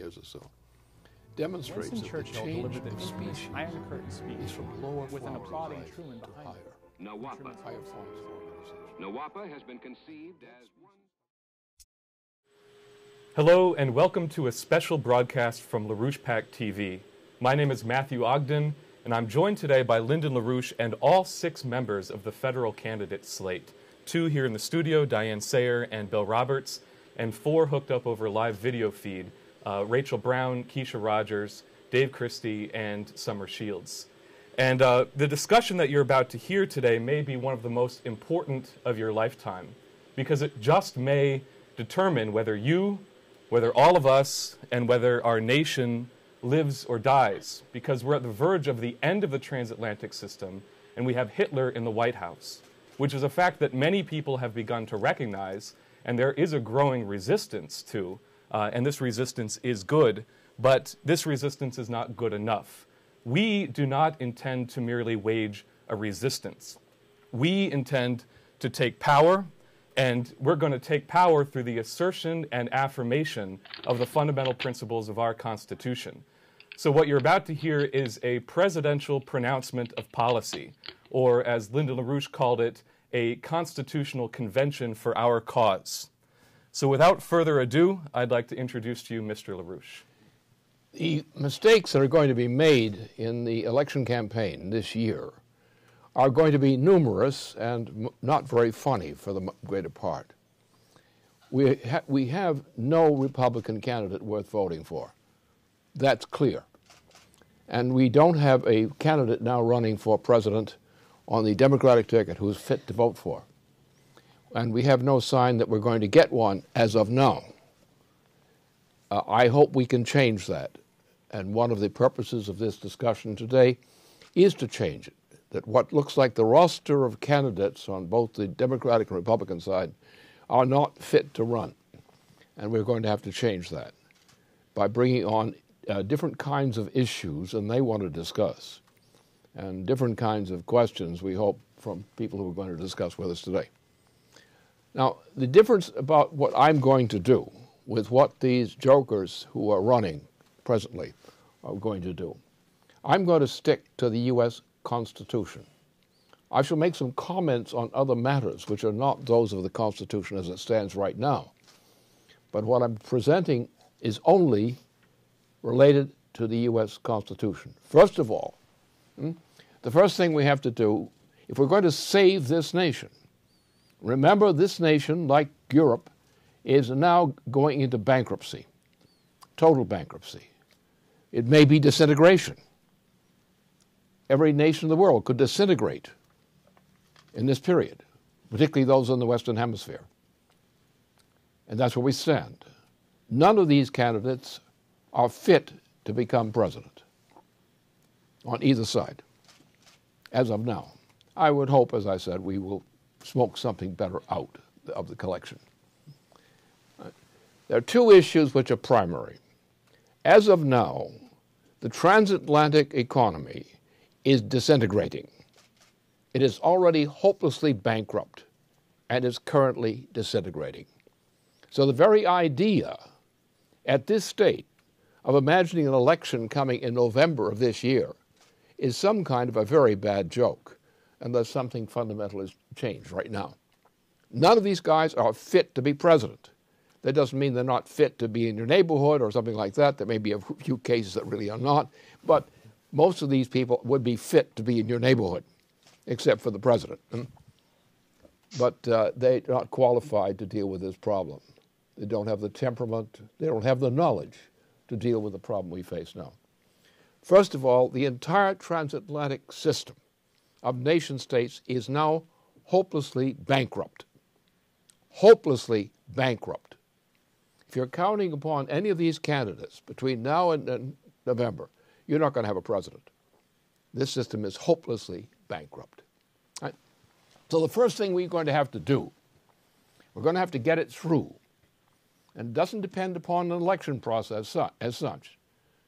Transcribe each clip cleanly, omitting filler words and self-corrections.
years or so, demonstrates that the change of species is from lower with an forms applauding of life Truman to behind higher, NAWAPA. higher forms of organization. NAWAPA has been conceived as one. Hello and welcome to a special broadcast from LaRouche PAC TV. My name is Matthew Ogden, and I'm joined today by Lyndon LaRouche and all 6 members of the federal candidate slate. 2 here in the studio, Diane Sayer and Bill Roberts, and 4 hooked up over live video feed, Rachel Brown, Keisha Rogers, Dave Christie, and Summer Shields. And the discussion that you're about to hear today may be one of the most important of your lifetime, because it just may determine whether you, whether all of us, and whether our nation lives or dies, because we're at the verge of the end of the transatlantic system, and we have Hitler in the White House, which is a fact that many people have begun to recognize, and there is a growing resistance to, and this resistance is good, but this resistance is not good enough. We do not intend to merely wage a resistance. We intend to take power, and we're going to take power through the assertion and affirmation of the fundamental principles of our Constitution. So what you're about to hear is a presidential pronouncement of policy, or as Lyndon LaRouche called it, a constitutional convention for our cause. So without further ado, I'd like to introduce to you Mr. LaRouche. The mistakes that are going to be made in the election campaign this year are going to be numerous and not very funny for the greater part. We have no Republican candidate worth voting for. That's clear. And we don't have a candidate now running for president on the Democratic ticket who's fit to vote for. And we have no sign that we're going to get one as of now. I hope we can change that. And one of the purposes of this discussion today is to change it. That what looks like the roster of candidates on both the Democratic and Republican side are not fit to run. And we're going to have to change that by bringing on different kinds of issues and they want to discuss, and different kinds of questions, we hope, from people who are going to discuss with us today. Now, the difference about what I'm going to do with what these jokers who are running presently are going to do, I'm going to stick to the U.S. Constitution. I shall make some comments on other matters which are not those of the Constitution as it stands right now. But what I'm presenting is only related to the U.S. Constitution. First of all, the first thing we have to do, if we're going to save this nation, remember this nation, like Europe, is now going into bankruptcy, total bankruptcy. It may be disintegration. Every nation in the world could disintegrate in this period, particularly those in the Western Hemisphere. And that's where we stand. None of these candidates are fit to become president on either side, as of now. I would hope, as I said, we will smoke something better out of the collection. There are 2 issues which are primary. As of now, the transatlantic economy is disintegrating. It is already hopelessly bankrupt and is currently disintegrating. So the very idea at this state of imagining an election coming in November of this year is some kind of a very bad joke, unless something fundamental has changed right now. None of these guys are fit to be president. That doesn't mean they're not fit to be in your neighborhood or something like that. There may be a few cases that really are not, but most of these people would be fit to be in your neighborhood, except for the president. But they're not qualified to deal with this problem. They don't have the temperament, they don't have the knowledge to deal with the problem we face now. First of all, the entire transatlantic system of nation states is now hopelessly bankrupt. Hopelessly bankrupt. If you're counting upon any of these candidates between now and November, you're not going to have a president. This system is hopelessly bankrupt. Right? So the first thing we're going to have to do, we're going to have to get it through. And it doesn't depend upon an election process as such.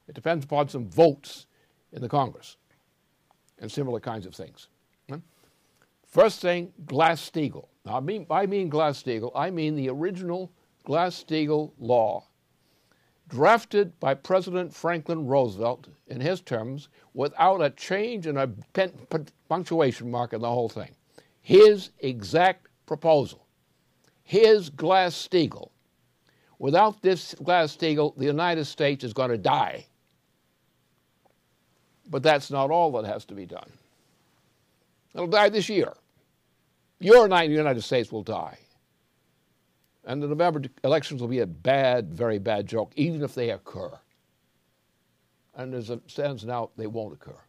It depends upon some votes in the Congress and similar kinds of things. First thing, Glass-Steagall. Now, I mean Glass-Steagall, I mean the original Glass-Steagall law drafted by President Franklin Roosevelt in his terms without a change in a punctuation mark in the whole thing. His exact proposal, his Glass-Steagall. Without this Glass-Steagall, the United States is going to die. But that's not all that has to be done. It'll die this year. Your United States will die. And the November elections will be a bad, very bad joke, even if they occur. And as it stands now, they won't occur.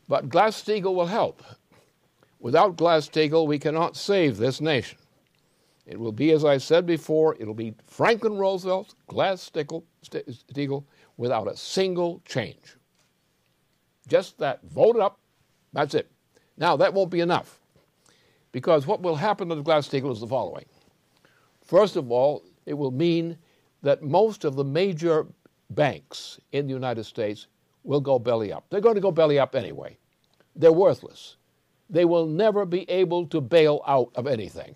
But Glass-Steagall will help. Without Glass-Steagall, we cannot save this nation. It will be, as I said before, it'll be Franklin Roosevelt's Glass-Steagall without a single change. Just that, vote it up, that's it. Now, that won't be enough, because what will happen to the Glass-Steagall is the following. First of all, it will mean that most of the major banks in the United States will go belly up. They're going to go belly up anyway. They're worthless. They will never be able to bail out of anything.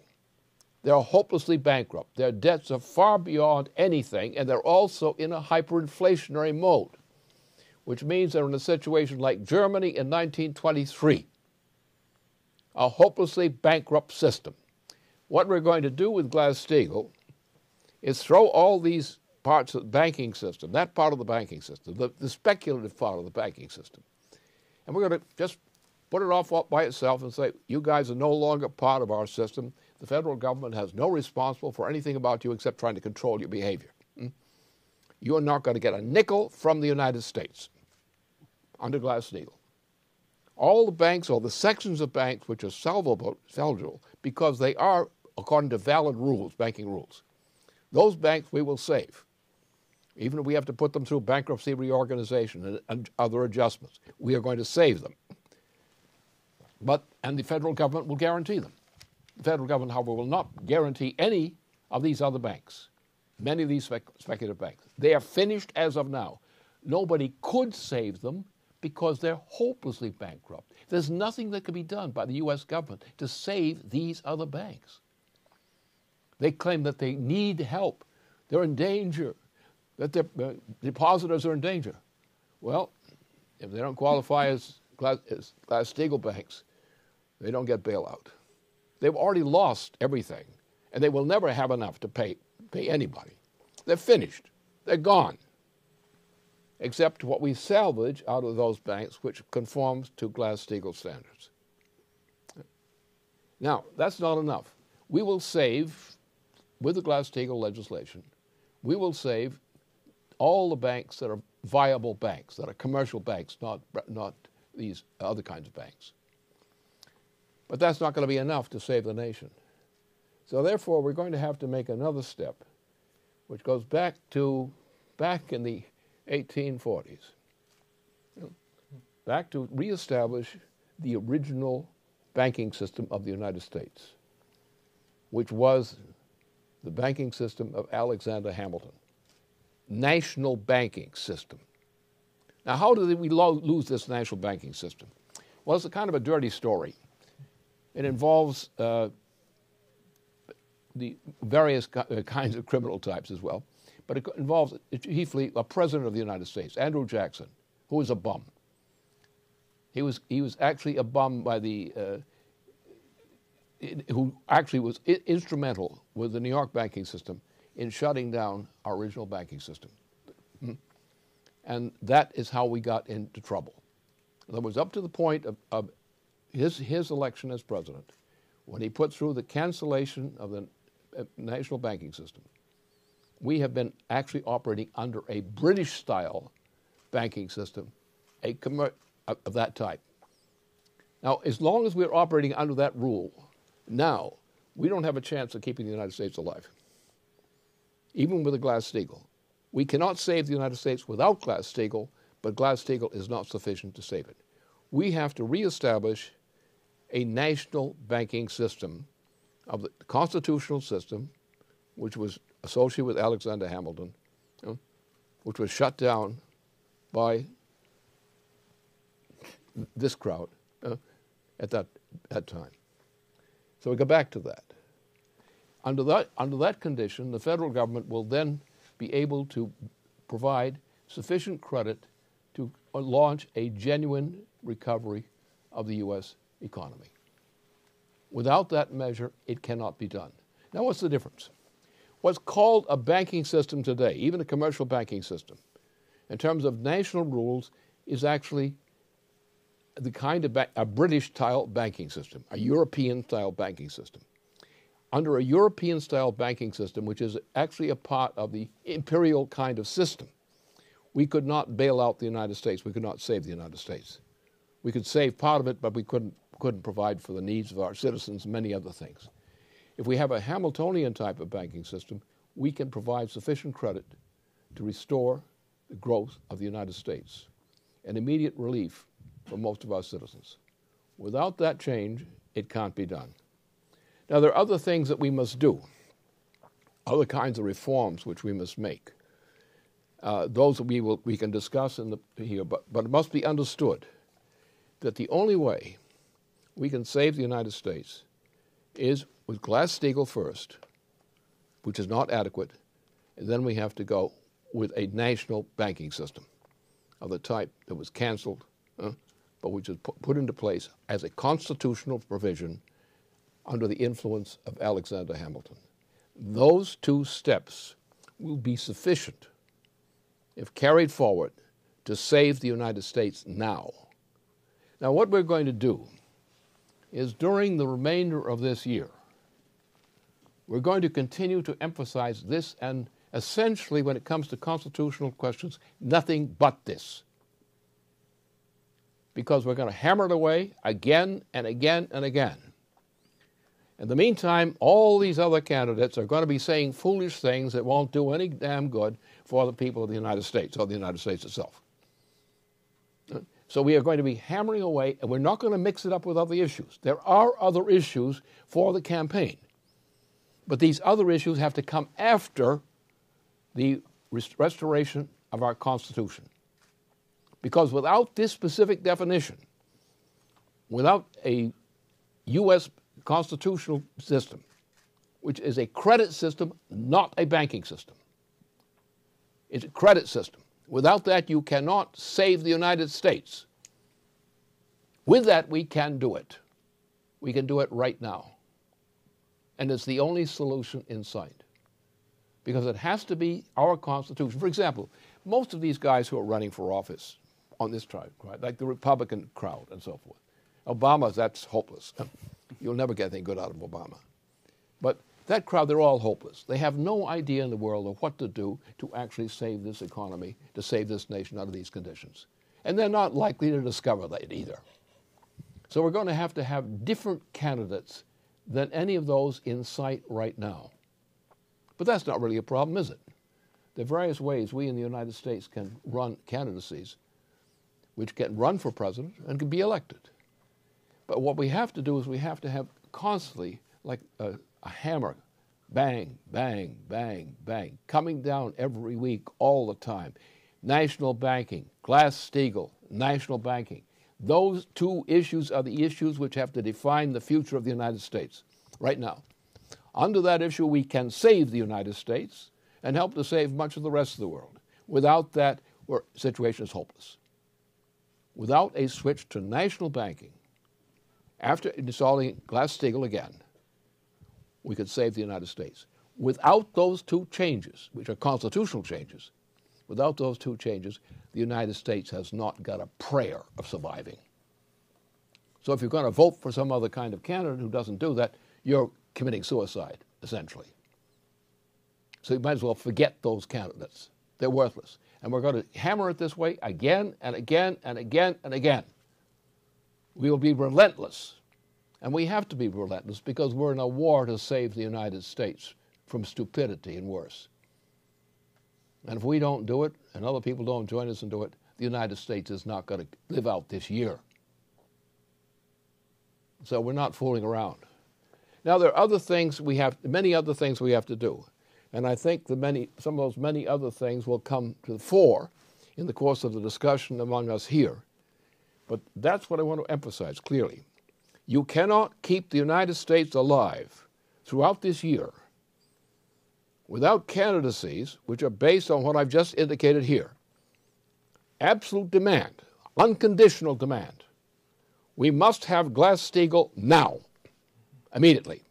They're hopelessly bankrupt. Their debts are far beyond anything, and they're also in a hyperinflationary mode, which means they're in a situation like Germany in 1923, a hopelessly bankrupt system. What we're going to do with Glass-Steagall is throw all these parts of the banking system, that part of the banking system, the speculative part of the banking system, and we're going to just put it off by itself and say, you guys are no longer part of our system. The federal government has no responsibility for anything about you except trying to control your behavior. You are not going to get a nickel from the United States under Glass-Steagall. All the banks, or the sections of banks which are salvageable because they are, according to valid rules, banking rules, those banks we will save. Even if we have to put them through bankruptcy reorganization and other adjustments, we are going to save them. And the federal government will guarantee them. The federal government, however, will not guarantee any of these other banks, many of these speculative banks. They are finished as of now. Nobody could save them because they're hopelessly bankrupt. There's nothing that can be done by the U.S. government to save these other banks. They claim that they need help. They're in danger, that their depositors are in danger. Well, if they don't qualify as Glass-Steagall banks, they don't get bailout. They've already lost everything, and they will never have enough to pay anybody. They're finished. They're gone, except what we salvage out of those banks, which conforms to Glass-Steagall standards. Now, that's not enough. We will save, with the Glass-Steagall legislation, we will save all the banks that are viable banks, that are commercial banks, not these other kinds of banks. But that's not going to be enough to save the nation. So therefore, we're going to have to make another step, which goes back in the 1840s, back to reestablish the original banking system of the United States, which was the banking system of Alexander Hamilton, national banking system. Now, how did we lose this national banking system? Well, it's a kind of a dirty story. It involves the various kinds of criminal types as well, but it involves chiefly a president of the United States, Andrew Jackson, who was a bum. He was actually a bum by who actually was instrumental with the New York banking system in shutting down our original banking system. And that is how we got into trouble. In other words, up to the point of his election as president, when he put through the cancellation of the national banking system, we have been actually operating under a British-style banking system, of that type. Now, as long as we're operating under that rule, now we don't have a chance of keeping the United States alive, even with a Glass-Steagall. We cannot save the United States without Glass-Steagall, but Glass-Steagall is not sufficient to save it. We have to reestablish a national banking system of the constitutional system, which was associated with Alexander Hamilton, which was shut down by this crowd at that time. So we go back to that. Under that condition, the federal government will then be able to provide sufficient credit to launch a genuine recovery of the U.S. economy. Without that measure, it cannot be done. Now, what's the difference? What's called a banking system today, even a commercial banking system, in terms of national rules, is actually the kind of a British-style banking system, a European-style banking system. Under a European-style banking system, which is actually a part of the imperial kind of system, we could not bail out the United States. We could not save the United States. We could save part of it, but we couldn't provide for the needs of our citizens and many other things. If we have a Hamiltonian type of banking system, we can provide sufficient credit to restore the growth of the United States and immediate relief for most of our citizens. Without that change, it can't be done. Now, there are other things that we must do, other kinds of reforms which we must make. Those we can discuss here, but it must be understood that the only way we can save the United States is with Glass-Steagall first, which is not adequate, and then we have to go with a national banking system of the type that was canceled, but which was put into place as a constitutional provision under the influence of Alexander Hamilton. Those two steps will be sufficient, if carried forward, to save the United States now. Now, what we're going to do is during the remainder of this year, we're going to continue to emphasize this, and essentially when it comes to constitutional questions, nothing but this. Because we're going to hammer it away again and again and again. In the meantime, all these other candidates are going to be saying foolish things that won't do any damn good for the people of the United States or the United States itself. So we are going to be hammering away, and we're not going to mix it up with other issues. There are other issues for the campaign. But these other issues have to come after the restoration of our Constitution. Because without this specific definition, without a U.S. constitutional system, which is a credit system, not a banking system, it's a credit system. Without that, you cannot save the United States. With that, we can do it. We can do it right now. And it's the only solution in sight. Because it has to be our Constitution. For example, most of these guys who are running for office on this tribe, right, like the Republican crowd and so forth. Obama, that's hopeless. You'll never get anything good out of Obama. But that crowd, they're all hopeless. They have no idea in the world of what to do to actually save this economy, to save this nation out of these conditions. And they're not likely to discover that either. So we're going to have different candidates than any of those in sight right now. But that's not really a problem, is it? There are various ways we in the United States can run candidacies which can run for president and can be elected. But what we have to do is we have to have constantly, like a hammer, bang, bang, bang, bang, coming down every week, all the time. National banking, Glass-Steagall, national banking. Those two issues are the issues which have to define the future of the United States right now. Under that issue, we can save the United States and help to save much of the rest of the world. Without that, our situation is hopeless. Without a switch to national banking, after installing Glass-Steagall again, we could save the United States. Without those two changes, which are constitutional changes, without those two changes, the United States has not got a prayer of surviving. So if you're going to vote for some other kind of candidate who doesn't do that, you're committing suicide, essentially. So you might as well forget those candidates. They're worthless. And we're going to hammer it this way again and again and again and again. We will be relentless. And we have to be relentless because we're in a war to save the United States from stupidity and worse. And if we don't do it, and other people don't join us and do it, the United States is not going to live out this year. So we're not fooling around. Now, there are other things many other things we have to do. And I think some of those many other things will come to the fore in the course of the discussion among us here. But that's what I want to emphasize clearly. You cannot keep the United States alive throughout this year without candidacies which are based on what I've just indicated here, absolute demand, unconditional demand, we must have Glass-Steagall now, immediately.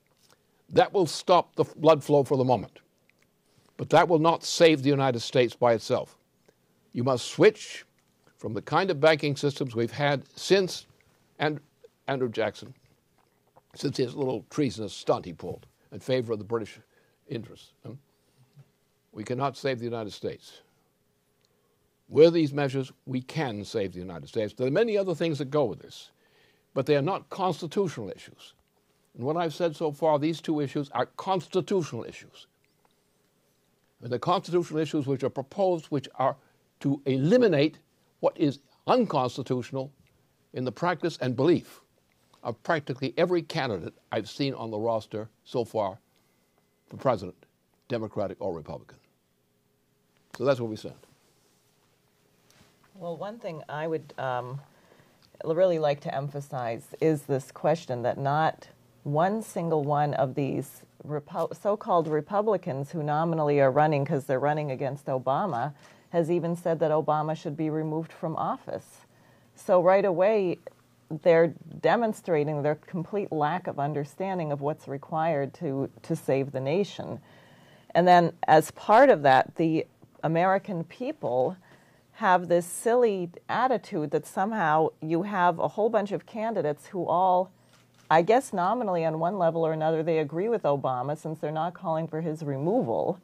That will stop the blood flow for the moment. But that will not save the United States by itself. You must switch from the kind of banking systems we've had since Andrew Jackson, since his little treasonous stunt he pulled in favor of the British interests. We cannot save the United States. With these measures, we can save the United States. There are many other things that go with this, but they are not constitutional issues. And what I've said so far, these two issues are constitutional issues. And the constitutional issues which are proposed, which are to eliminate what is unconstitutional in the practice and belief of practically every candidate I've seen on the roster so far for president, Democratic or Republican. So that's what we said. Well, one thing I would really like to emphasize is this question that not one single one of these so-called Republicans who nominally are running because they're running against Obama has even said that Obama should be removed from office. So right away, they're demonstrating their complete lack of understanding of what's required to save the nation. And then as part of that, the American people have this silly attitude that somehow you have a whole bunch of candidates who all, I guess nominally on one level or another, they agree with Obama since they're not calling for his removal.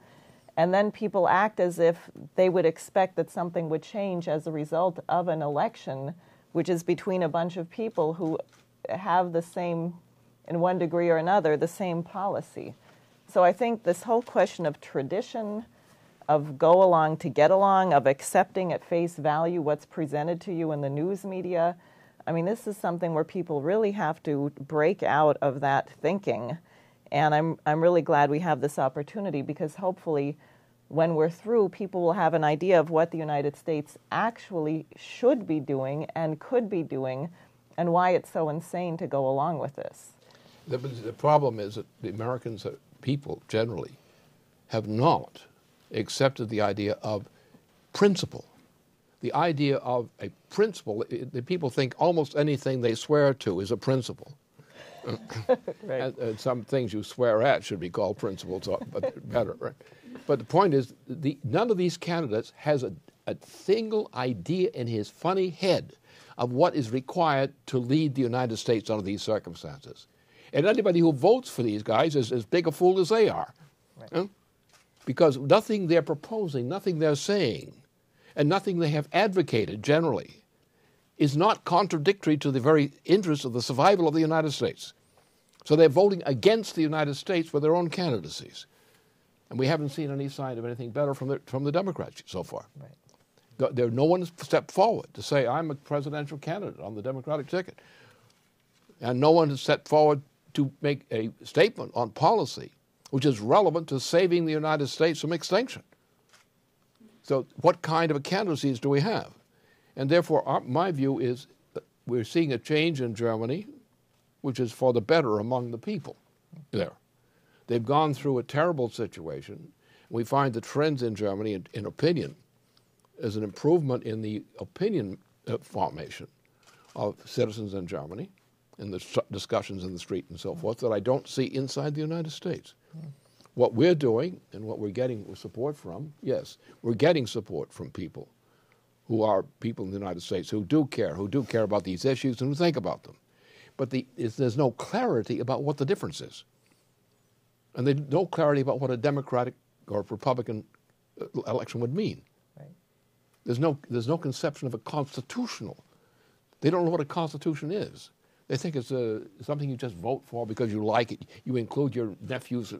And then people act as if they would expect that something would change as a result of an election, which is between a bunch of people who have the same, in one degree or another, the same policy. So I think this whole question of tradition, of go along to get along, of accepting at face value what's presented to you in the news media, I mean, this is something where people really have to break out of that thinking. And I'm really glad we have this opportunity because hopefully when we're through, people will have an idea of what the United States actually should be doing and could be doing and why it's so insane to go along with this. The problem is that the Americans, people generally, have not accepted the idea of principle. The idea of a principle, the people think almost anything they swear to is a principle. Right. And some things you swear at should be called principles, but better, right? But the point is, none of these candidates has a single idea in his funny head of what is required to lead the United States under these circumstances. And anybody who votes for these guys is as big a fool as they are. Right. Because nothing they're proposing, nothing they're saying, and nothing they have advocated generally is not contradictory to the very interests of the survival of the United States. So they're voting against the United States for their own candidacies. And we haven't seen any sign of anything better from the Democrats so far. Right. No one has stepped forward to say, I'm a presidential candidate on the Democratic ticket. And no one has stepped forward to make a statement on policy which is relevant to saving the United States from extinction. So what kind of a candidacies do we have? And therefore, my view is that we're seeing a change in Germany, which is for the better among the people there. They've gone through a terrible situation. We find the trends in Germany, in opinion, as an improvement in the opinion formation of citizens in Germany, in the discussions in the street and so forth, that I don't see inside the United States. What we're doing and what we're getting support from, yes, we're getting support from people who are people in the United States who do care about these issues and who think about them. But there's no clarity about what the difference is. And there's no clarity about what a Democratic or Republican election would mean. Right. There's no conception of a constitutional. They don't know what a constitution is. They think it's something you just vote for because you like it. You include your nephew's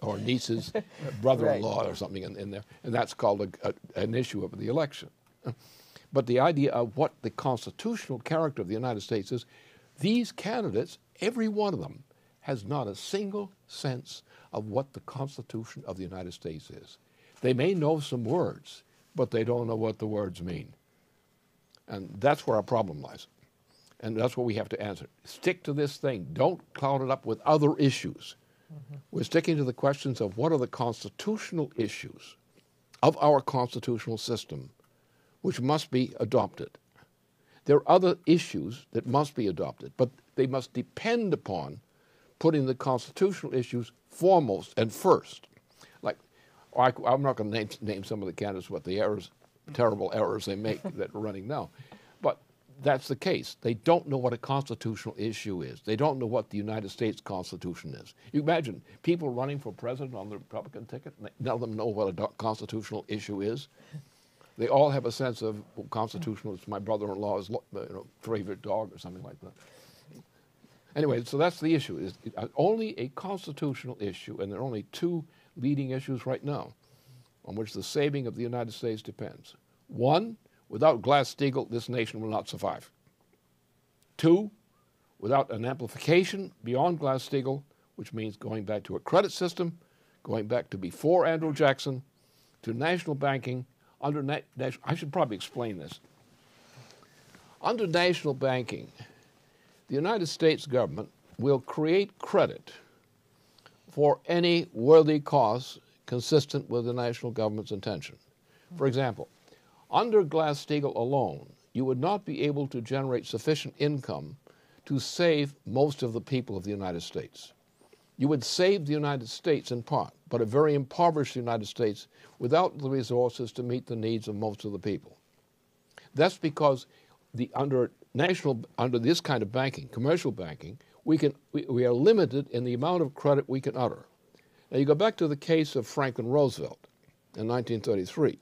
or niece's brother-in-law right. or something in there, and that's called an issue of the election. But the idea of what the constitutional character of the United States is, these candidates, every one of them, has not a single sense of what the Constitution of the United States is. They may know some words, but they don't know what the words mean. And that's where our problem lies. And that's what we have to answer. Stick to this thing. Don't cloud it up with other issues. We're sticking to the questions of what are the constitutional issues of our constitutional system which must be adopted. There are other issues that must be adopted, but they must depend upon putting the constitutional issues foremost and first. Like, I'm not going to name some of the candidates what the errors, terrible errors they make that are running now, but that's the case. They don't know what a constitutional issue is. They don't know what the United States Constitution is. You imagine people running for president on the Republican ticket, none of them know what a constitutional issue is. They all have a sense of constitutional. It's my brother-in-law's favorite dog or something like that. Anyway, so that's the issue. Is only a constitutional issue, and there are only two leading issues right now on which the saving of the United States depends. One, without Glass-Steagall, this nation will not survive. Two, without an amplification beyond Glass-Steagall, which means going back to a credit system, going back to before Andrew Jackson, to national banking. I should probably explain this. Under national banking, the United States government will create credit for any worthy cause consistent with the national government's intention. For example, under Glass-Steagall alone, you would not be able to generate sufficient income to save most of the people of the United States. You would save the United States in part, but a very impoverished United States without the resources to meet the needs of most of the people. That's because under this kind of banking, commercial banking, we are limited in the amount of credit we can utter. Now you go back to the case of Franklin Roosevelt in 1933.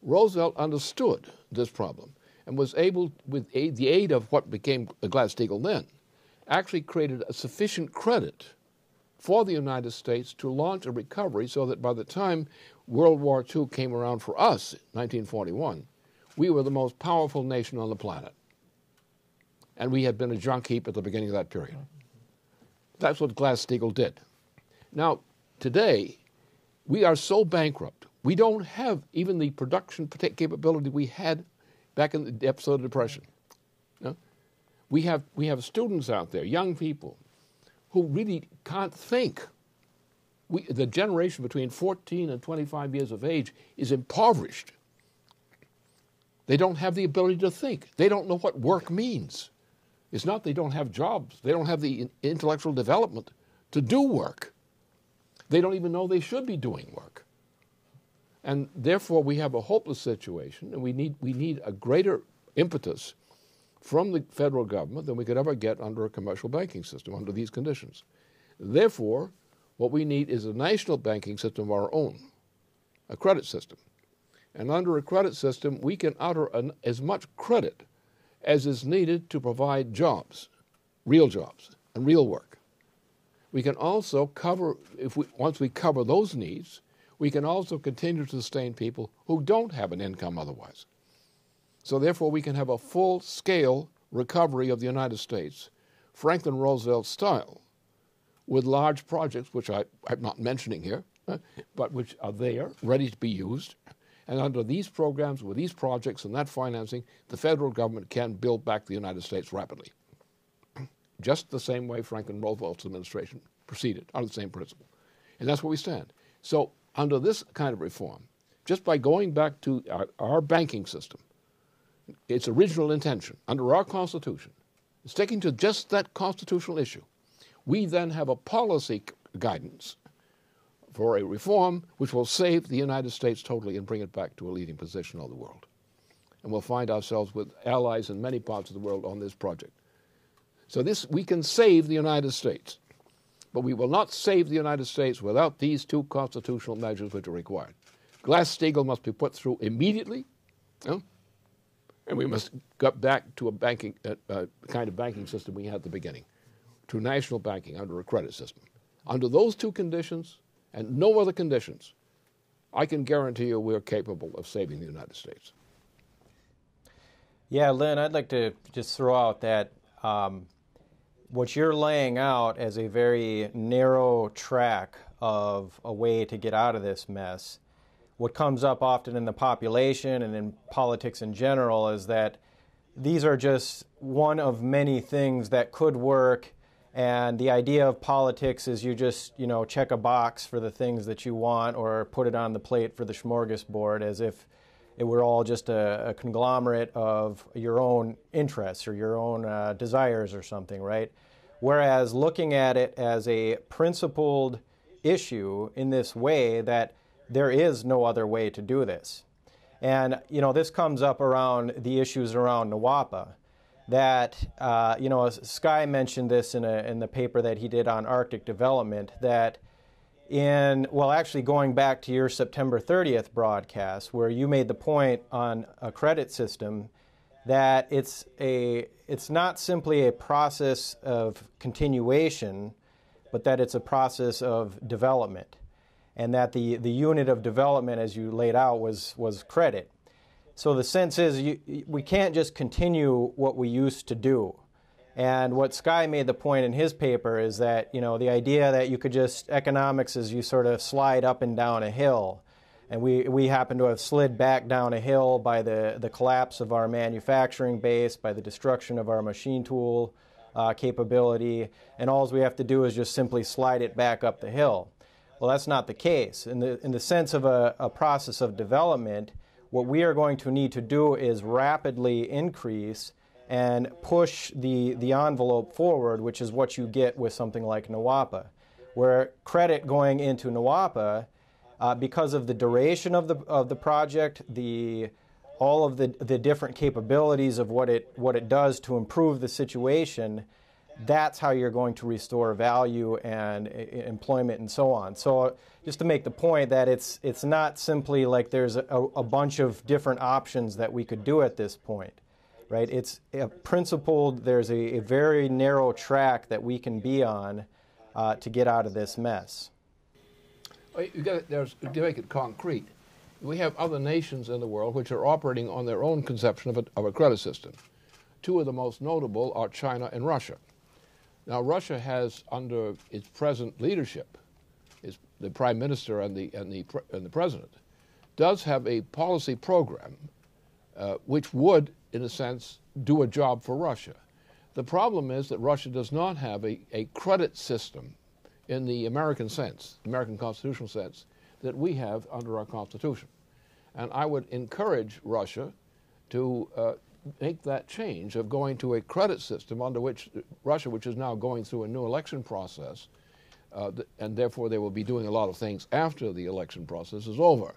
Roosevelt understood this problem and was able, with the aid of what became Glass-Steagall then, actually created a sufficient credit for the United States to launch a recovery so that by the time World War II came around for us, 1941, we were the most powerful nation on the planet. And we had been a junk heap at the beginning of that period. That's what Glass-Steagall did. Now, today, we are so bankrupt, we don't have even the production capability we had back in the depths of the Depression. No? We have students out there, young people, who really can't think. The generation between 14 and 25 years of age is impoverished. They don't have the ability to think. They don't know what work means. It's not they don't have jobs. They don't have the intellectual development to do work. They don't even know they should be doing work. And therefore, we have a hopeless situation, and we need a greater impetus from the federal government than we could ever get under a commercial banking system under these conditions. Therefore, what we need is a national banking system of our own, a credit system. And under a credit system, we can utter as much credit as is needed to provide jobs, and real work. We can also cover, once we cover those needs, we can also continue to sustain people who don't have an income otherwise. So therefore, we can have a full-scale recovery of the United States, Franklin Roosevelt style, with large projects, which I'm not mentioning here, but which are there, ready to be used. And under these programs, with these projects and that financing, the federal government can build back the United States rapidly. Just the same way Franklin Roosevelt's administration proceeded, under the same principle. And that's where we stand. So under this kind of reform, just by going back to our banking system, its original intention, under our Constitution, sticking to just that constitutional issue, we then have a policy guidance for a reform which will save the United States totally and bring it back to a leading position of the world. And we'll find ourselves with allies in many parts of the world on this project. So we can save the United States, but we will not save the United States without these two constitutional measures which are required. Glass-Steagall must be put through immediately, and we must get back to a banking kind of banking system we had at the beginning, to national banking under a credit system. Under those two conditions, and no other conditions, I can guarantee you we're capable of saving the United States. Yeah, Lynn, I'd like to just throw out that what you're laying out as a very narrow track of a way to get out of this mess, what comes up often in the population and in politics in general is that these are just one of many things that could work And the idea of politics is you just, check a box for the things that you want or put it on the plate for the smorgasbord, as if it were all just a conglomerate of your own interests or your own desires or something, right? Whereas looking at it as a principled issue in this way, that there is no other way to do this. And, this comes up around the issues around NWAPA. That, Sky mentioned this in the paper that he did on Arctic development, that actually going back to your September 30th broadcast, where you made the point on a credit system, that it's not simply a process of continuation, but that it's a process of development, and that the unit of development, as you laid out, was credit. So the sense is we can't just continue what we used to do. And what Sky made the point in his paper is that, the idea that you could just, economics is you sort of slide up and down a hill. And we happen to have slid back down a hill by the collapse of our manufacturing base, by the destruction of our machine tool capability, and all we have to do is just simply slide it back up the hill. Well, that's not the case. In the sense of a process of development, what we are going to need to do is rapidly increase and push the envelope forward, which is what you get with something like NWAPA, where credit going into NWAPA, because of the duration of the project, all of the different capabilities of what it does to improve the situation, that's how you're going to restore value and employment and so on. So just to make the point that it's not simply like there's a bunch of different options that we could do at this point, right? It's principled. There's a very narrow track that we can be on to get out of this mess. To make it concrete, we have other nations in the world which are operating on their own conception of a credit system. Two of the most notable are China and Russia. Now, Russia has, under its present leadership, the prime minister and the president, does have a policy program which would, in a sense, do a job for Russia. The problem is that Russia does not have a credit system in the American sense, American constitutional sense, that we have under our Constitution. And I would encourage Russia to make that change of going to a credit system under which Russia, which is now going through a new election process, and therefore they will be doing a lot of things after the election process is over.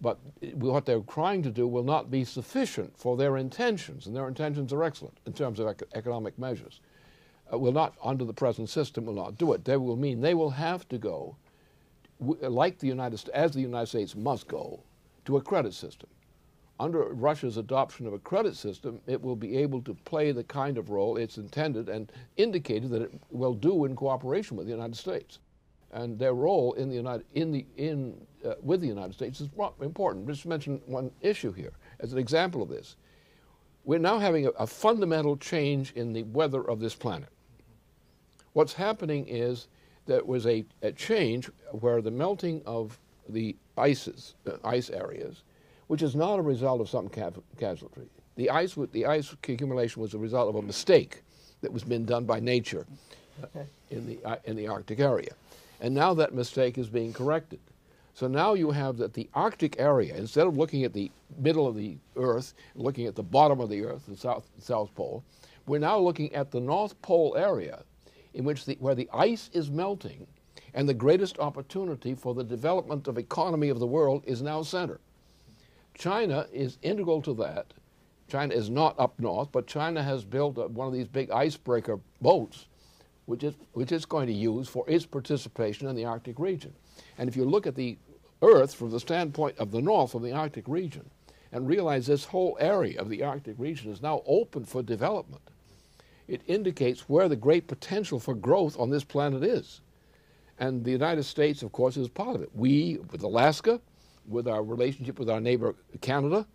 But what they're trying to do will not be sufficient for their intentions, and their intentions are excellent in terms of economic measures. Will not, under the present system, will not do it. They will mean they will have to go, like the United States, as the United States must go, to a credit system. Under Russia's adoption of a credit system, it will be able to play the kind of role it's intended and indicated that it will do in cooperation with the United States. And their role with the United States is important. Just mention one issue here as an example of this. We're now having a fundamental change in the weather of this planet. What's happening is there was a change where the melting of the ice areas, which is not a result of some casualty. The ice accumulation was a result of a mistake that was been done by nature in the Arctic area. And now that mistake is being corrected. So now you have that the Arctic area, instead of looking at the middle of the Earth, looking at the bottom of the Earth, the South Pole, we're now looking at the North Pole area, in which where the ice is melting, and the greatest opportunity for the development of economy of the world is now centered. China is integral to that. China is not up north, but China has built one of these big icebreaker boats, which it's going to use for its participation in the Arctic region. And if you look at the Earth from the standpoint of the north of the Arctic region, and realize this whole area of the Arctic region is now open for development, it indicates where the great potential for growth on this planet is. And the United States, of course, is part of it. We, with Alaska, with our relationship with our neighbor Canada,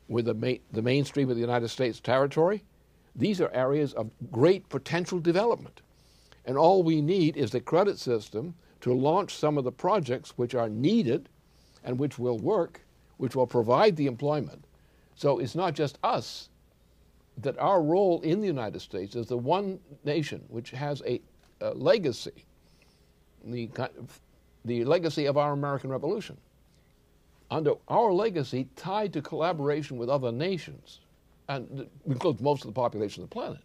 with the mainstream of the United States territory, these are areas of great potential development. And all we need is the credit system to launch some of the projects which are needed and which will work, which will provide the employment. So it's not just us, that our role in the United States is the one nation which has legacy, the legacy of our American Revolution. Under our legacy tied to collaboration with other nations, and includes most of the population of the planet,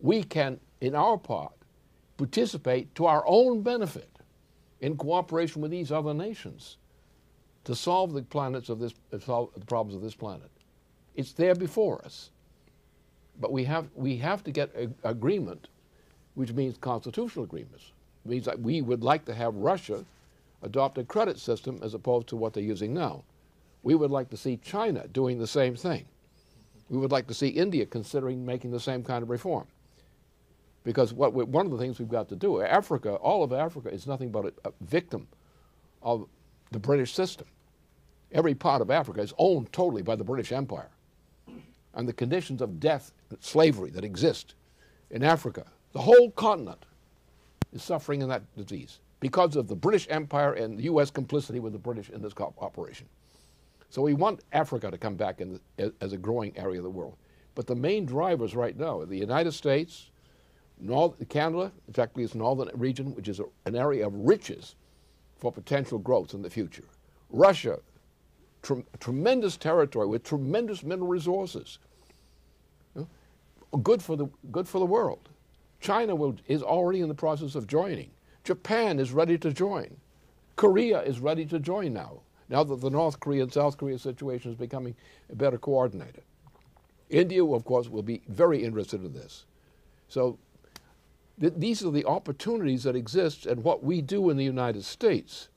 we can, in our part, participate to our own benefit in cooperation with these other nations to solve the problems of this planet. It's there before us, but we have to get agreement, which means constitutional agreements. It means that we would like to have Russia adopt a credit system as opposed to what they're using now. We would like to see China doing the same thing. We would like to see India considering making the same kind of reform. Because one of the things we've got to do, Africa, all of Africa is nothing but a victim of the British system. Every part of Africa is owned totally by the British Empire. And the conditions of death and slavery that exist in Africa, the whole continent is suffering in that disease because of the British Empire and the U.S. complicity with the British in this operation. So we want Africa to come back as a growing area of the world. But the main drivers right now are the United States, Canada, exactly its northern region, which is an area of riches for potential growth in the future. Russia, tremendous territory with tremendous mineral resources, good for the world. China is already in the process of joining. Japan is ready to join. Korea is ready to join now that the North Korea and South Korea situation is becoming better coordinated. India, of course, will be very interested in this. So these are the opportunities that exist, and what we do in the United States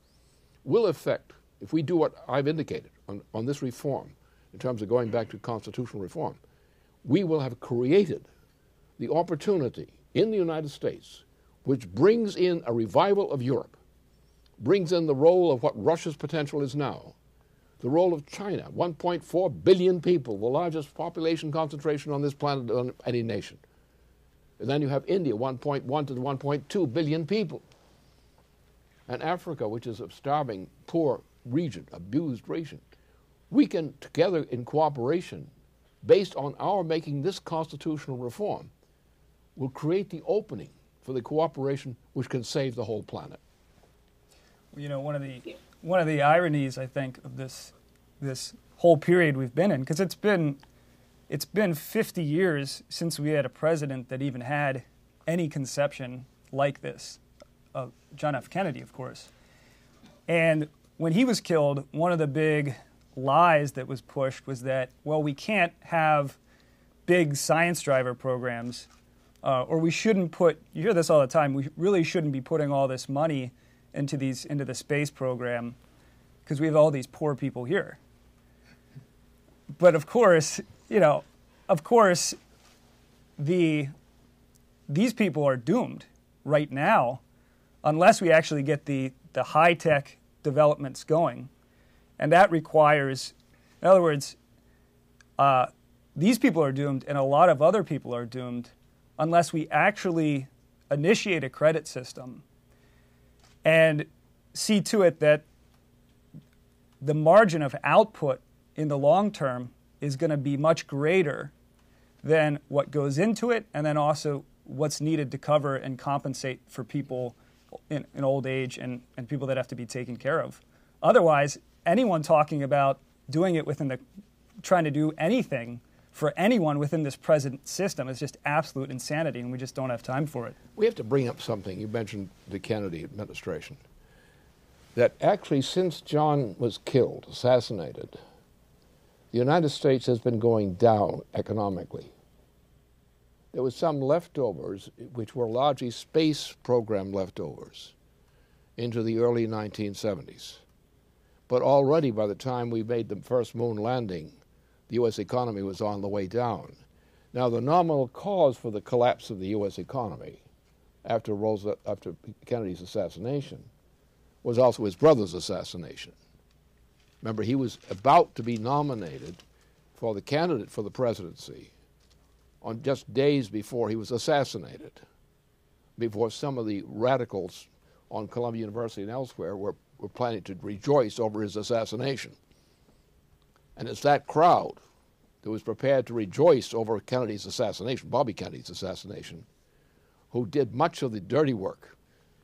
will affect, if we do what I've indicated on this reform, in terms of going back to constitutional reform, we will have created the opportunity in the United States which brings in a revival of Europe, brings in the role of what Russia's potential is now, the role of China, 1.4 billion people, the largest population concentration on this planet on any nation. And then you have India, 1.1 to 1.2 billion people. And Africa, which is a starving, poor region, abused region. We can, together in cooperation, based on our making this constitutional reform, will create the opening for the cooperation which can save the whole planet. You know, one of the ironies, I think, of this whole period we've been in, because it's been 50 years since we had a president that even had any conception like this, of John F. Kennedy, of course. And when he was killed, one of the big lies that was pushed was that, well, we can't have big science driver programs, or we shouldn't put, you hear this all the time, we really shouldn't be putting all this money into the space program because we have all these poor people here. But of course, these people are doomed right now unless we actually get the high-tech developments going. And that requires, in other words, these people are doomed and a lot of other people are doomed unless we actually initiate a credit system and see to it that the margin of output in the long term is going to be much greater than what goes into it, and then also what's needed to cover and compensate for people in old age and people that have to be taken care of. Otherwise, anyone talking about doing it trying to do anything for anyone within this present system is just absolute insanity, and we just don't have time for it. We have to bring up something. You mentioned the Kennedy administration. That actually, since John was killed, assassinated, the United States has been going down economically. There was some leftovers, which were largely space program leftovers, into the early 1970s. But already by the time we made the first moon landing, the U.S. economy was on the way down. Now, the nominal cause for the collapse of the U.S. economy after Kennedy's assassination was also his brother's assassination. Remember, he was about to be nominated for the candidate for the presidency on just days before he was assassinated, before some of the radicals on Columbia University and elsewhere were planning to rejoice over his assassination. And it's that crowd that was prepared to rejoice over Kennedy's assassination, Bobby Kennedy's assassination, who did much of the dirty work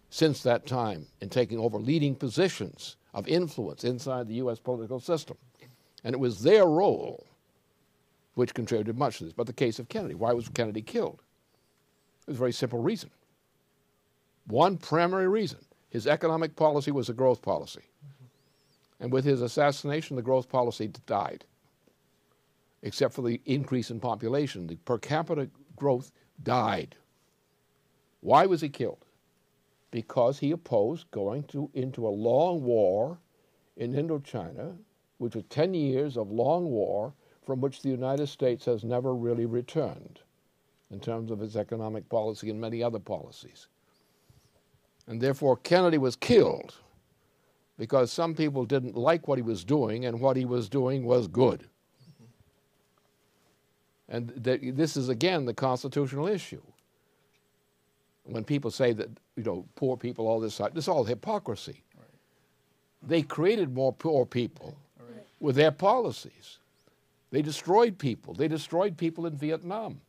since that time in taking over leading positions of influence inside the U.S. political system. And it was their role which contributed much to this. But the case of Kennedy, why was Kennedy killed? It was a very simple reason. One primary reason. His economic policy was a growth policy. And with his assassination, the growth policy died. Except for the increase in population, the per capita growth died. Why was he killed? Because he opposed going into a long war in Indochina, which was 10 years of long war from which the United States has never really returned in terms of its economic policy and many other policies. And therefore, Kennedy was killed because some people didn't like what he was doing, and what he was doing was good. And this is, again, the constitutional issue. When people say that, poor people, all this is all hypocrisy. Right. They created more poor people with their policies. They destroyed people. They destroyed people in Vietnam.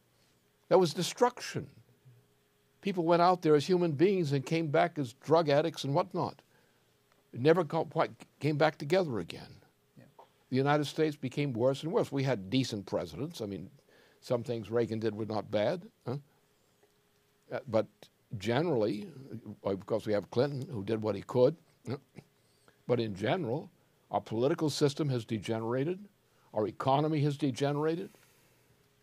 That was destruction. People went out there as human beings and came back as drug addicts and whatnot. It never quite came back together again. Yeah. The United States became worse and worse. We had decent presidents. I mean, some things Reagan did were not bad. Huh? But generally, of course, we have Clinton, who did what he could. But in general, our political system has degenerated. Our economy has degenerated.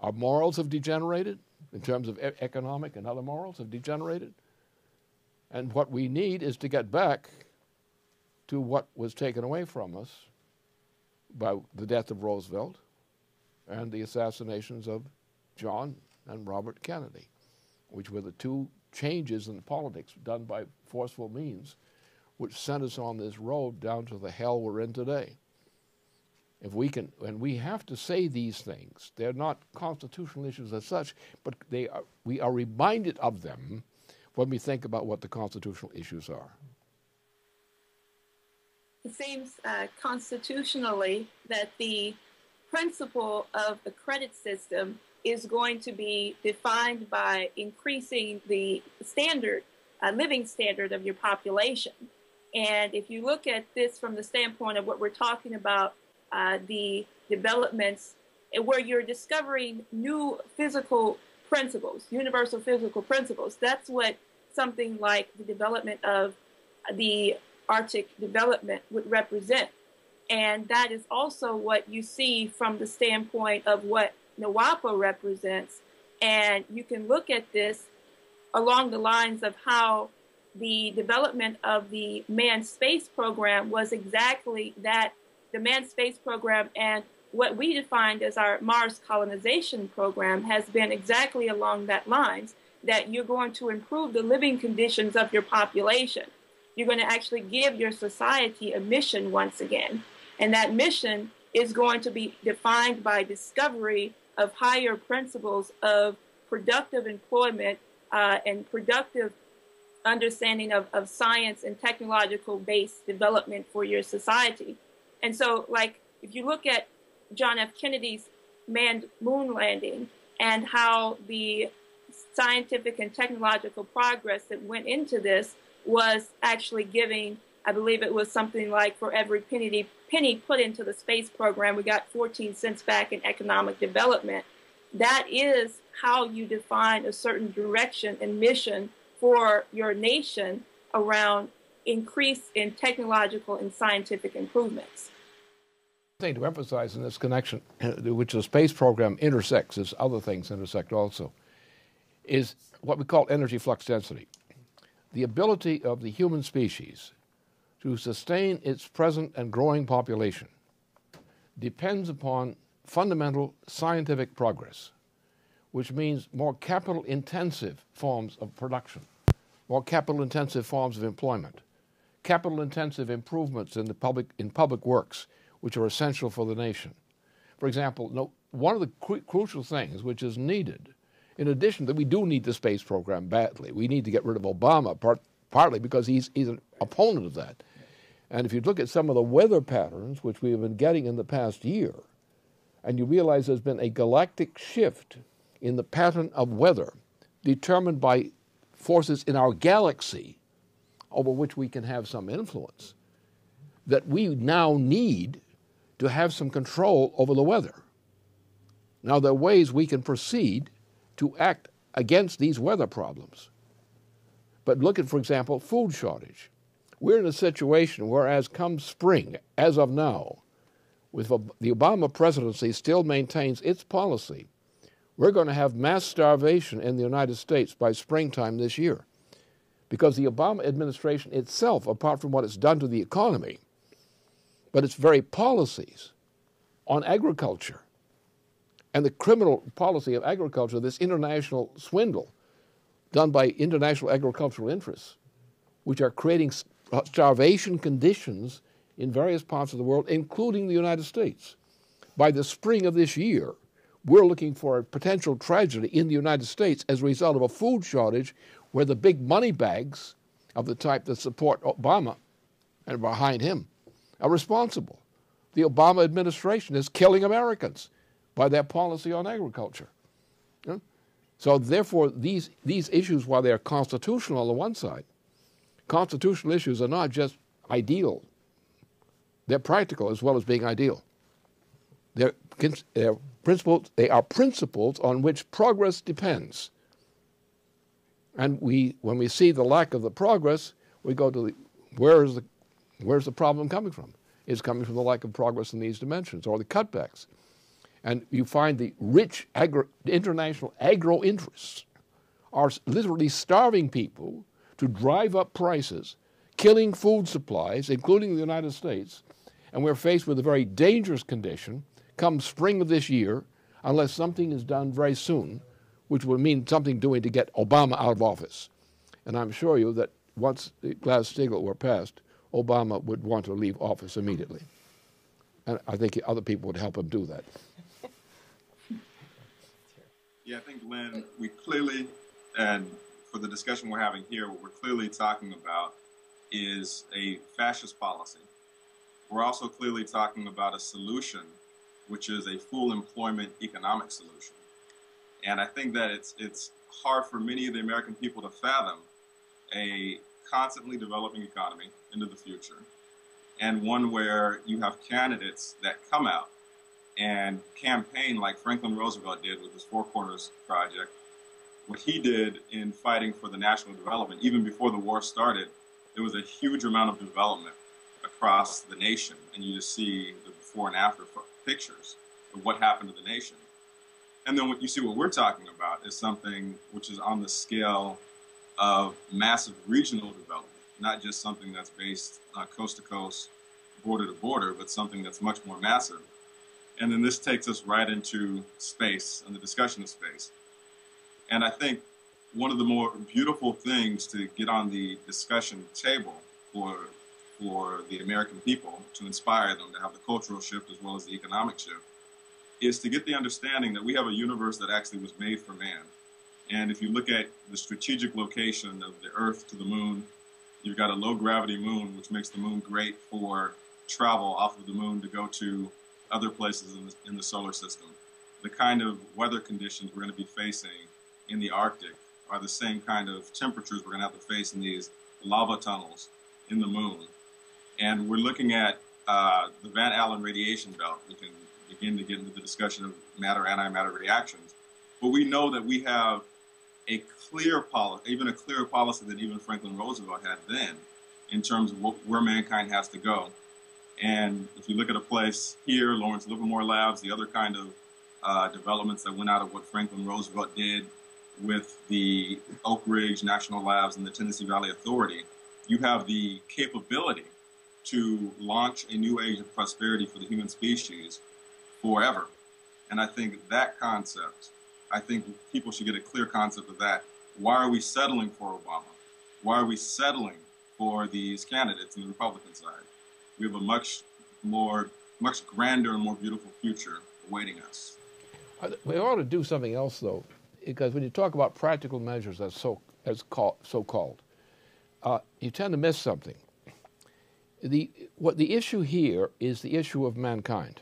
Our morals have degenerated in terms of economic and other morals have degenerated. And what we need is to get back to what was taken away from us by the death of Roosevelt and the assassinations of John and Robert Kennedy, which were the two changes in politics done by forceful means, which sent us on this road down to the hell we're in today. If we can, and we have to say these things. They're not constitutional issues as such, but we are reminded of them when we think about what the constitutional issues are. It seems constitutionally that the principle of the credit system is going to be defined by increasing the standard, living standard of your population. And if you look at this from the standpoint of what we're talking about, the developments where you're discovering new physical principles, universal physical principles, that's what something like the development of the Arctic development would represent. And that is also what you see from the standpoint of what NWAPA represents. And you can look at this along the lines of how the development of the manned space program was exactly that. The manned space program and what we defined as our Mars colonization program has been exactly along that lines, that you're going to improve the living conditions of your population. You're going to actually give your society a mission once again. And that mission is going to be defined by discovery of higher principles of productive employment and productive understanding of science and technological-based development for your society. And so, like, if you look at John F. Kennedy's manned moon landing and how the scientific and technological progress that went into this was actually giving, I believe it was something like for every penny put into the space program, we got 14 cents back in economic development. That is how you define a certain direction and mission for your nation around increase in technological and scientific improvements. Thing to emphasize in this connection, which the space program intersects, as other things intersect also, is what we call energy flux density. The ability of the human species to sustain its present and growing population depends upon fundamental scientific progress, which means more capital-intensive forms of production, more capital-intensive forms of employment, capital-intensive improvements in public works, which are essential for the nation. For example, one of the crucial things which is needed, in addition that we do need the space program badly, we need to get rid of Obama, partly because he's an opponent of that. And if you look at some of the weather patterns which we have been getting in the past year, and you realize there's been a galactic shift in the pattern of weather determined by forces in our galaxy over which we can have some influence, that we now need to have some control over the weather. Now, there are ways we can proceed to act against these weather problems. But look at, for example, food shortage. We're in a situation where, as come spring, as of now, with the Obama presidency still maintains its policy, we're going to have mass starvation in the United States by springtime this year. Because the Obama administration itself, apart from what it's done to the economy, but its very policies on agriculture and the criminal policy of agriculture, this international swindle done by international agricultural interests, which are creating starvation conditions in various parts of the world, including the United States. By the spring of this year, we're looking for a potential tragedy in the United States as a result of a food shortage where the big money bags of the type that support Obama and behind him are responsible. The Obama administration is killing Americans by their policy on agriculture. So therefore, these issues, while they're constitutional on the one side, constitutional issues are not just ideal. They're practical as well as being ideal. They're principles. They are principles on which progress depends. And when we see the lack of the progress, we go to where's the problem coming from? It's coming from the lack of progress in these dimensions, or the cutbacks. And you find the rich international agro interests are literally starving people to drive up prices, killing food supplies, including the United States. And we're faced with a very dangerous condition come spring of this year, unless something is done very soon, which would mean something doing to get Obama out of office. And I'm sure you that once the Glass-Steagall were passed, Obama would want to leave office immediately. And I think other people would help him do that. Yeah, I think, Lynn, we clearly, and for the discussion we're having here, what we're clearly talking about is a fascist policy. We're also clearly talking about a solution, which is a full employment economic solution. And I think that it's hard for many of the American people to fathom a constantly developing economy into the future, and one where you have candidates that come out and campaign like Franklin Roosevelt did with his Four Corners Project. What he did in fighting for the national development, even before the war started, there was a huge amount of development across the nation, and you just see the before and after pictures of what happened to the nation. And then what you see what we're talking about is something which is on the scale of massive regional development, not just something that's based coast to coast, border to border, but something that's much more massive. And then this takes us right into space and the discussion of space. And I think one of the more beautiful things to get on the discussion table for the American people, to inspire them to have the cultural shift as well as the economic shift, is to get the understanding that we have a universe that actually was made for man. And if you look at the strategic location of the Earth to the moon, you've got a low gravity moon, which makes the moon great for travel off of the moon to go to other places in the solar system. The kind of weather conditions we're going to be facing in the Arctic are the same kind of temperatures we're going to have to face in these lava tunnels in the moon. And we're looking at the Van Allen radiation belt. We can begin to get into the discussion of matter-antimatter reactions. But we know that we have a clear policy, even a clearer policy than even Franklin Roosevelt had then, in terms of where mankind has to go. And if you look at a place here, Lawrence Livermore Labs, the other kind of developments that went out of what Franklin Roosevelt did with the Oak Ridge National Labs and the Tennessee Valley Authority, you have the capability to launch a new age of prosperity for the human species forever. And I think that concept, I think people should get a clear concept of that. Why are we settling for Obama? Why are we settling for these candidates in the Republican side? We have a much grander and more beautiful future awaiting us. We ought to do something else, though, because when you talk about practical measures as so-called, you tend to miss something. The issue here is the issue of mankind.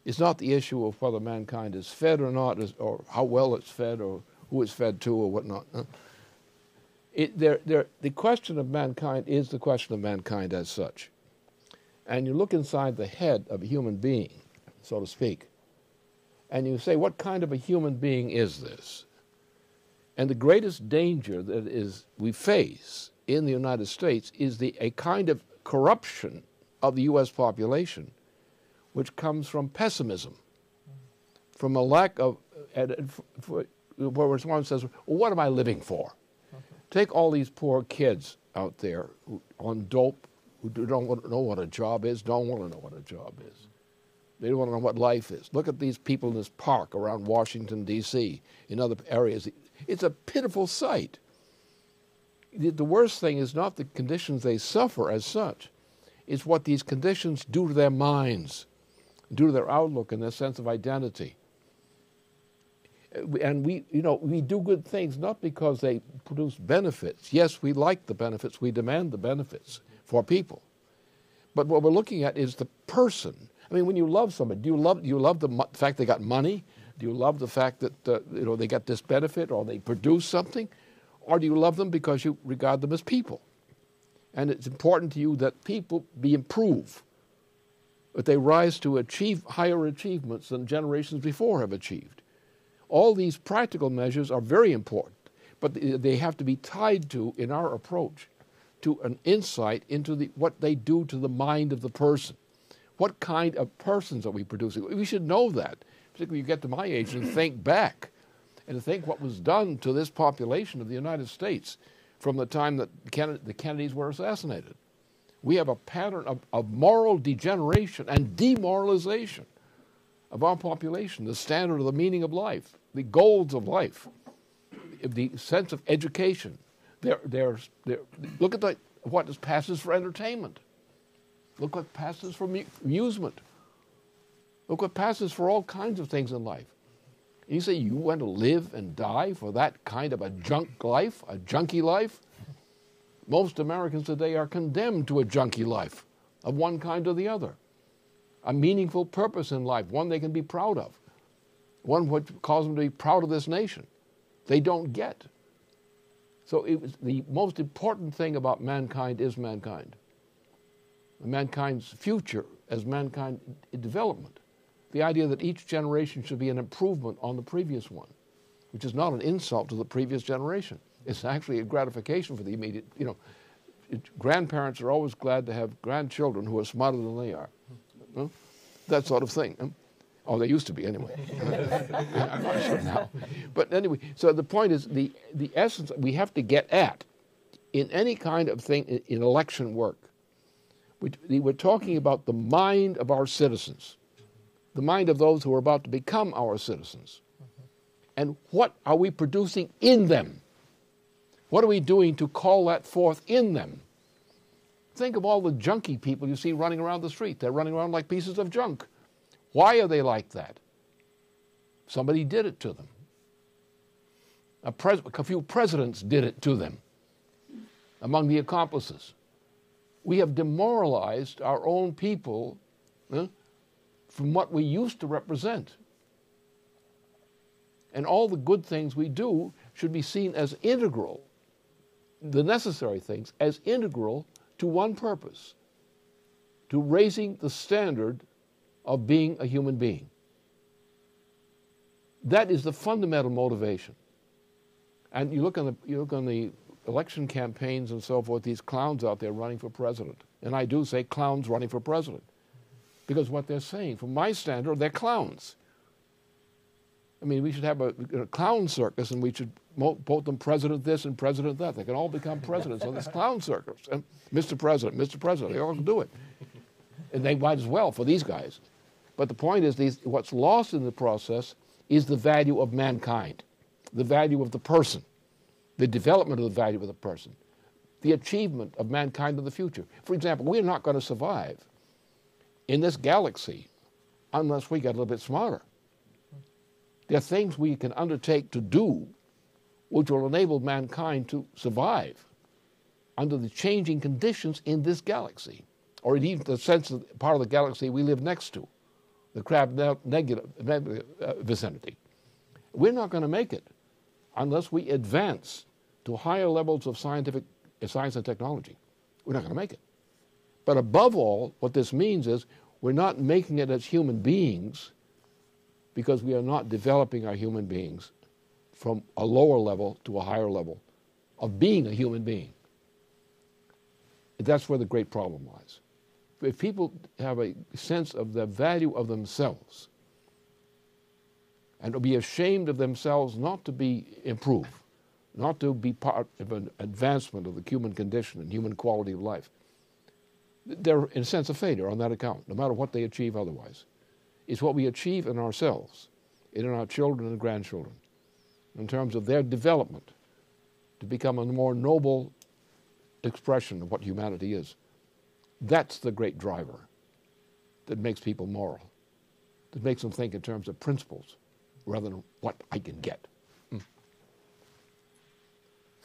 It's not the issue of whether mankind is fed or not, or how well it's fed, or who it's fed to, or whatnot. The question of mankind is the question of mankind as such. And you look inside the head of a human being, so to speak, and you say, what kind of a human being is this? And the greatest danger that we face in the United States is a kind of corruption of the U.S. population, which comes from pessimism, from a lack of, where someone says, well, what am I living for? Take all these poor kids out there on dope who don't want to know what a job is, don't want to know what a job is. They don't want to know what life is. Look at these people in this park around Washington, D.C., in other areas. It's a pitiful sight. The worst thing is not the conditions they suffer as such. It's what these conditions do to their minds, do to their outlook and their sense of identity. And we do good things not because they produce benefits. Yes, we like the benefits. We demand the benefits for people. But what we're looking at is the person. I mean, when you love somebody, do you love the fact they got money? Do you love the fact that they got this benefit or they produce something? Or do you love them because you regard them as people? And it's important to you that people be improved, that they rise to achieve higher achievements than generations before have achieved. All these practical measures are very important, but they have to be tied to, in our approach, to an insight into what they do to the mind of the person. What kind of persons are we producing? We should know that, particularly you get to my age and think back and think what was done to this population of the United States from the time that the Kennedys were assassinated. We have a pattern of moral degeneration and demoralization of our population, the standard of the meaning of life, the goals of life, the sense of education. Look at what passes for entertainment. Look what passes for amusement. Look what passes for all kinds of things in life. And you say you want to live and die for that kind of a junk life, a junkie life? Most Americans today are condemned to a junkie life of one kind or the other. A meaningful purpose in life, one they can be proud of, one which causes them to be proud of this nation. They don't get. So the most important thing about mankind is mankind. Mankind's future as mankind development. The idea that each generation should be an improvement on the previous one, which is not an insult to the previous generation. It's actually a gratification for the immediate, grandparents are always glad to have grandchildren who are smarter than they are. That sort of thing. Oh, they used to be anyway. I'm not sure now. But anyway, so the point is the essence we have to get at in any kind of thing in election work. We're talking about the mind of our citizens, the mind of those who are about to become our citizens. And what are we producing in them? What are we doing to call that forth in them? Think of all the junkie people you see running around the street. They're running around like pieces of junk. Why are they like that? Somebody did it to them. A few presidents did it to them among the accomplices. We have demoralized our own people from what we used to represent. And all the good things we do should be seen as integral, the necessary things, as integral to one purpose, to raising the standard of being a human being. That is the fundamental motivation. And you look on the election campaigns and so forth, these clowns out there running for president. And I do say clowns running for president. Because what they're saying, from my standard, they're clowns. I mean, we should have a clown circus, and we should vote them president this and president that. They can all become presidents on this clown circus. And Mr. President, they all can do it. And they might as well for these guys. But the point is, what's lost in the process is the value of mankind, the value of the person, the development of the value of the person, the achievement of mankind in the future. For example, we're not going to survive in this galaxy unless we get a little bit smarter. There are things we can undertake to do which will enable mankind to survive under the changing conditions in this galaxy, or in even the sense of part of the galaxy we live next to, the Crab Nebula vicinity. We're not going to make it unless we advance to higher levels of science and technology, we're not going to make it. But above all, what this means is we're not making it as human beings because we are not developing our human beings from a lower level to a higher level of being a human being. That's where the great problem lies. If people have a sense of the value of themselves and to be ashamed of themselves not to be improved, not to be part of an advancement of the human condition and human quality of life, they're in a sense a failure on that account, no matter what they achieve otherwise. It's what we achieve in ourselves, in our children and grandchildren, in terms of their development to become a more noble expression of what humanity is. That's the great driver that makes people moral, that makes them think in terms of principles rather than what I can get.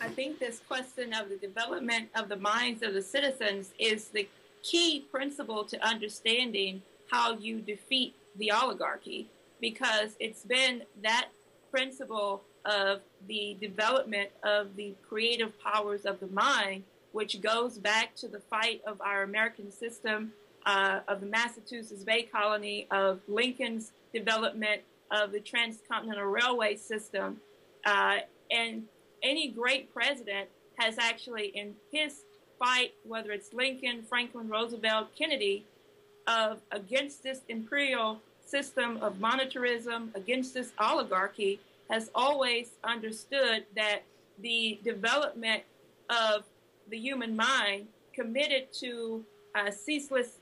I think this question of the development of the minds of the citizens is the key principle to understanding how you defeat the oligarchy, because it's been that principle of the development of the creative powers of the mind, which goes back to the fight of our American system, of the Massachusetts Bay Colony, of Lincoln's development of the transcontinental railway system. And any great president has actually, in his fight, whether it's Lincoln, Franklin, Roosevelt, Kennedy, against this imperial system of monetarism, against this oligarchy, has always understood that the development of the human mind, committed to ceaseless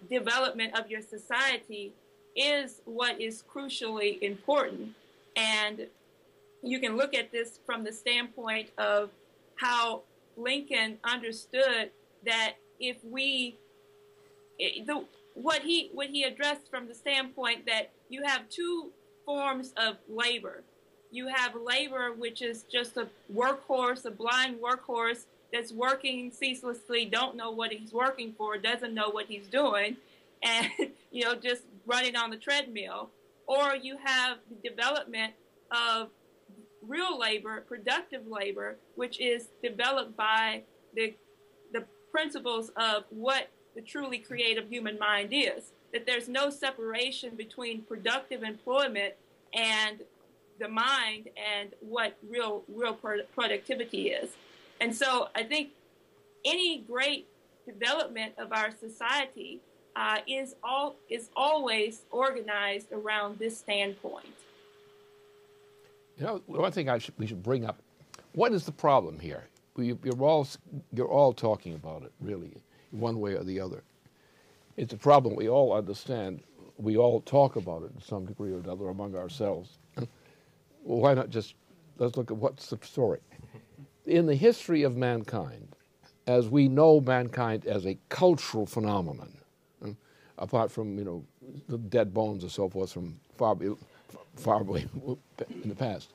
development of your society, is what is crucially important. And you can look at this from the standpoint of how Lincoln understood that if we, what he addressed from the standpoint that you have two forms of labor. You have labor, which is just a workhorse, a blind workhorse that's working ceaselessly, don't know what he's working for, doesn't know what he's doing, and just running on the treadmill. Or you have the development of real labor, productive labor, which is developed by the principles of what the truly creative human mind is. That there's no separation between productive employment and the mind and what real productivity is. And so I think any great development of our society is always organized around this standpoint. One thing we should bring up, what is the problem here? You're all talking about it, really, one way or the other. It's a problem we all understand. We all talk about it to some degree or another among ourselves. Well, why not let's look at what's the story. In the history of mankind, as we know mankind as a cultural phenomenon, apart from the dead bones and so forth from far away in the past,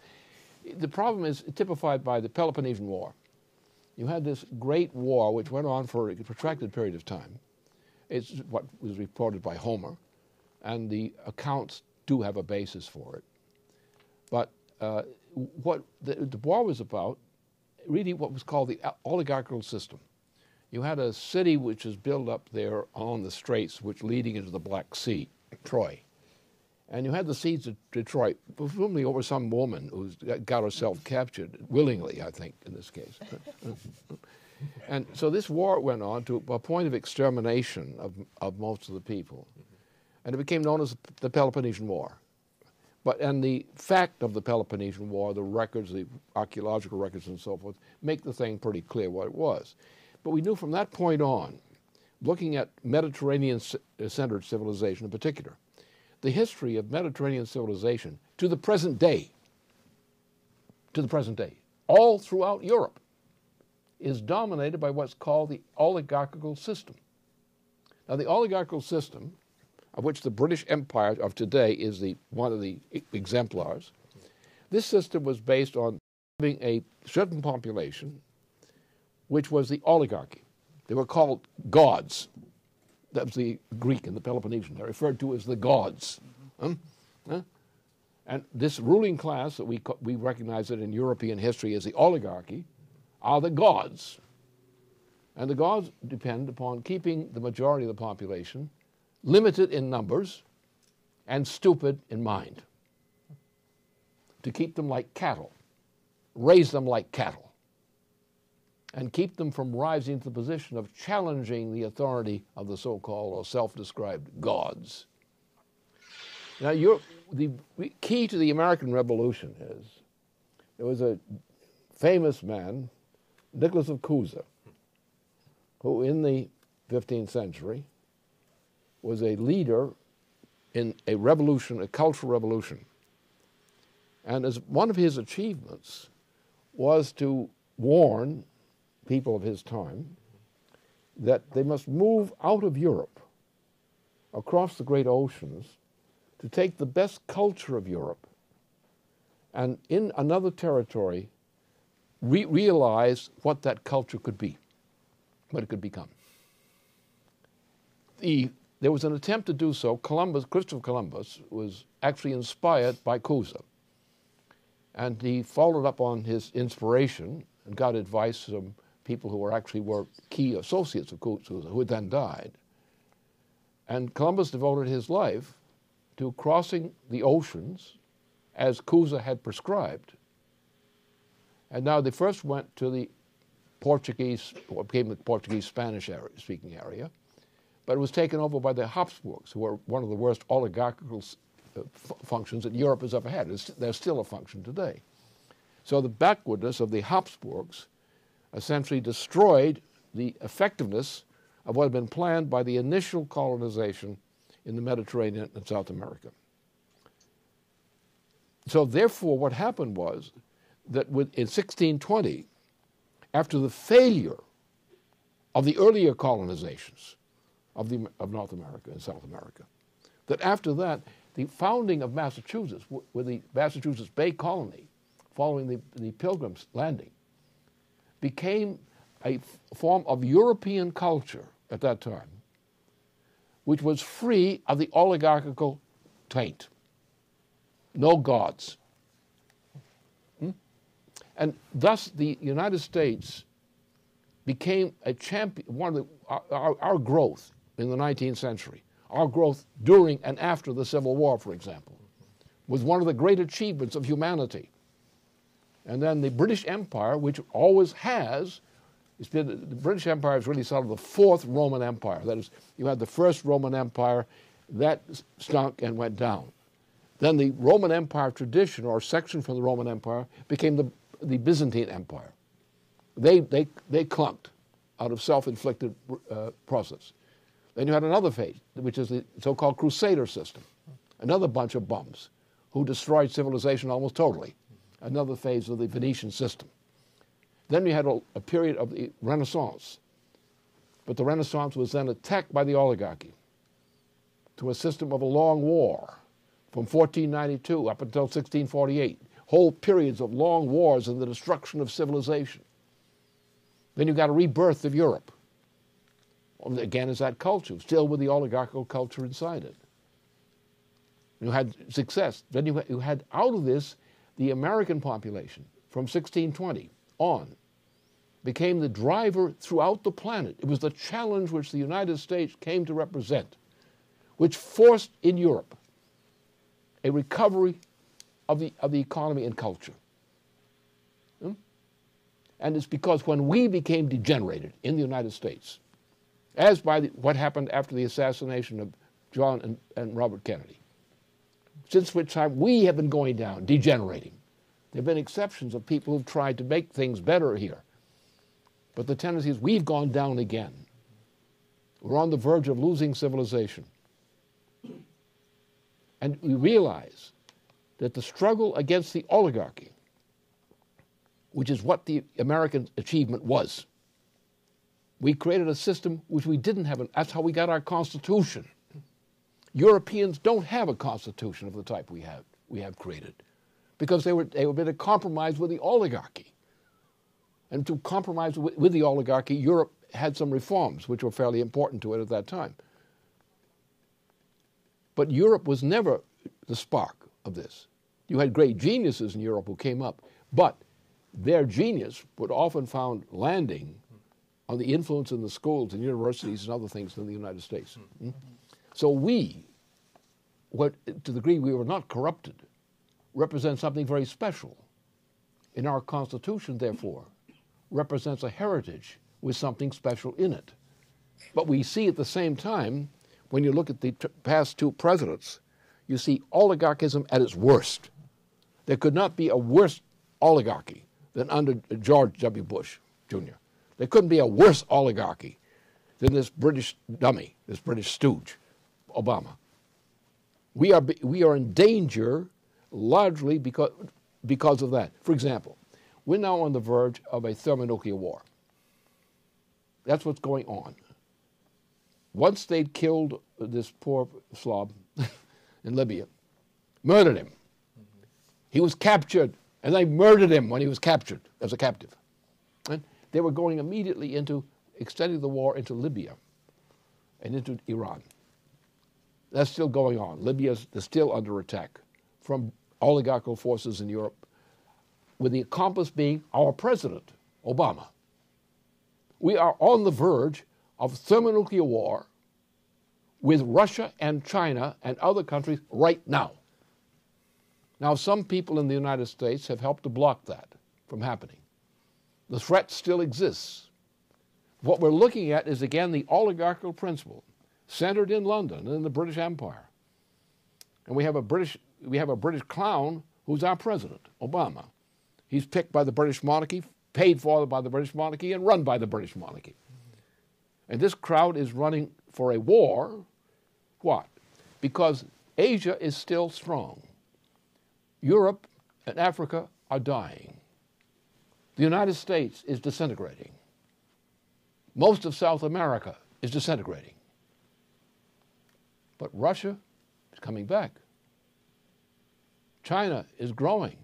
the problem is typified by the Peloponnesian War. You had this great war which went on for a protracted period of time. It's what was reported by Homer, and the accounts do have a basis for it. But what the war was about, really what was called the oligarchical system. You had a city which was built up there on the straits, which leading into the Black Sea, Troy. And you had the siege of Detroit, presumably over some woman who got herself captured, willingly, I think, in this case. And so this war went on to a point of extermination of most of the people. And it became known as the Peloponnesian War. And the fact of the Peloponnesian War, the records, the archaeological records and so forth, make the thing pretty clear what it was. But we knew from that point on, looking at Mediterranean-centered civilization in particular, the history of Mediterranean civilization to the present day, all throughout Europe, is dominated by what's called the oligarchical system. Now, the oligarchical system, of which the British Empire of today is one of the exemplars, this system was based on having a certain population, which was the oligarchy. They were called gods. That was the Greek and the Peloponnesian. They're referred to as the gods. And this ruling class that we recognize it in European history as the oligarchy are the gods. And the gods depend upon keeping the majority of the population limited in numbers and stupid in mind, to keep them like cattle, raise them like cattle, and keep them from rising to the position of challenging the authority of the so-called or self-described gods. Now, the key to the American Revolution is there was a famous man, Nicholas of Cusa, who in the 15th century was a leader in a revolution, a cultural revolution. And as one of his achievements was to warn people of his time that they must move out of Europe across the great oceans to take the best culture of Europe and in another territory realize what that culture could be, what it could become. There was an attempt to do so. Christopher Columbus was actually inspired by Cusa. And he followed up on his inspiration and got advice from people who were key associates of Cusa, who had then died. And Columbus devoted his life to crossing the oceans as Cusa had prescribed. And now they first went to the Portuguese, what became the Portuguese-Spanish speaking area, but it was taken over by the Habsburgs, who were one of the worst oligarchical functions that Europe has ever had. They're still a function today. So the backwardness of the Habsburgs essentially destroyed the effectiveness of what had been planned by the initial colonization in the Mediterranean and South America. So therefore what happened was that in 1620, after the failure of the earlier colonizations of North America and South America, that after that, the founding of Massachusetts, with the Massachusetts Bay Colony, following the Pilgrims' landing, became a form of European culture at that time, which was free of the oligarchical taint. No gods. And thus the United States became a champion. Our growth in the 19th century, our growth during and after the Civil War, for example, was one of the great achievements of humanity. And then the British Empire, which always has, the British Empire is really sort of the fourth Roman Empire. That is, you had the first Roman Empire, that stunk and went down. Then the Roman Empire tradition, or section from the Roman Empire, became the Byzantine Empire. They clunked out of self-inflicted process. Then you had another phase, which is the so-called Crusader system, another bunch of bums who destroyed civilization almost totally, another phase of the Venetian system. Then you had a period of the Renaissance, but the Renaissance was then attacked by the oligarchy to a system of a long war from 1492 up until 1648, whole periods of long wars and the destruction of civilization. Then you got a rebirth of Europe. Again, is that culture, still with the oligarchical culture inside it. You had success. Then you had out of this, the American population from 1620 on became the driver throughout the planet. It was the challenge which the United States came to represent, which forced in Europe a recovery of the economy and culture. And it's because when we became degenerated in the United States, as by what happened after the assassination of John and Robert Kennedy, since which time we have been going down, degenerating. There have been exceptions of people who've tried to make things better here. But the tendency is we've gone down again. We're on the verge of losing civilization. And we realize that the struggle against the oligarchy, which is what the American achievement was, we created a system which we didn't have. That's how we got our Constitution. Europeans don't have a constitution of the type we have created, because they were been a compromise with the oligarchy. And to compromise with the oligarchy, Europe had some reforms which were fairly important to it at that time. But Europe was never the spark of this. You had great geniuses in Europe who came up, but their genius would often found landing on the influence in the schools and universities and other things in the United States. So we, to the degree we were not corrupted, represent something very special. In our Constitution, therefore, represents a heritage with something special in it. But we see at the same time, when you look at the past two presidents, you see oligarchism at its worst. There could not be a worse oligarchy than under George W. Bush, Jr. There couldn't be a worse oligarchy than this British dummy, this British stooge, Obama. We are in danger largely because of that. For example, we're now on the verge of a thermonuclear war. That's what's going on. Once they'd killed this poor slob in Libya, murdered him. He was captured, and they murdered him when he was captured as a captive. And they were going immediately into extending the war into Libya and into Iran. That's still going on. Libya is still under attack from oligarchical forces in Europe, with the accomplice being our president, Obama. We are on the verge of thermonuclear war with Russia and China and other countries right now. Now, some people in the United States have helped to block that from happening. The threat still exists. What we're looking at is, again, the oligarchical principle centered in London and in the British Empire. And we have a British clown who's our president, Obama. He's picked by the British monarchy, paid for by the British monarchy, and run by the British monarchy. And this crowd is running for a war. What? Because Asia is still strong. Europe and Africa are dying. The United States is disintegrating. Most of South America is disintegrating. But Russia is coming back. China is growing.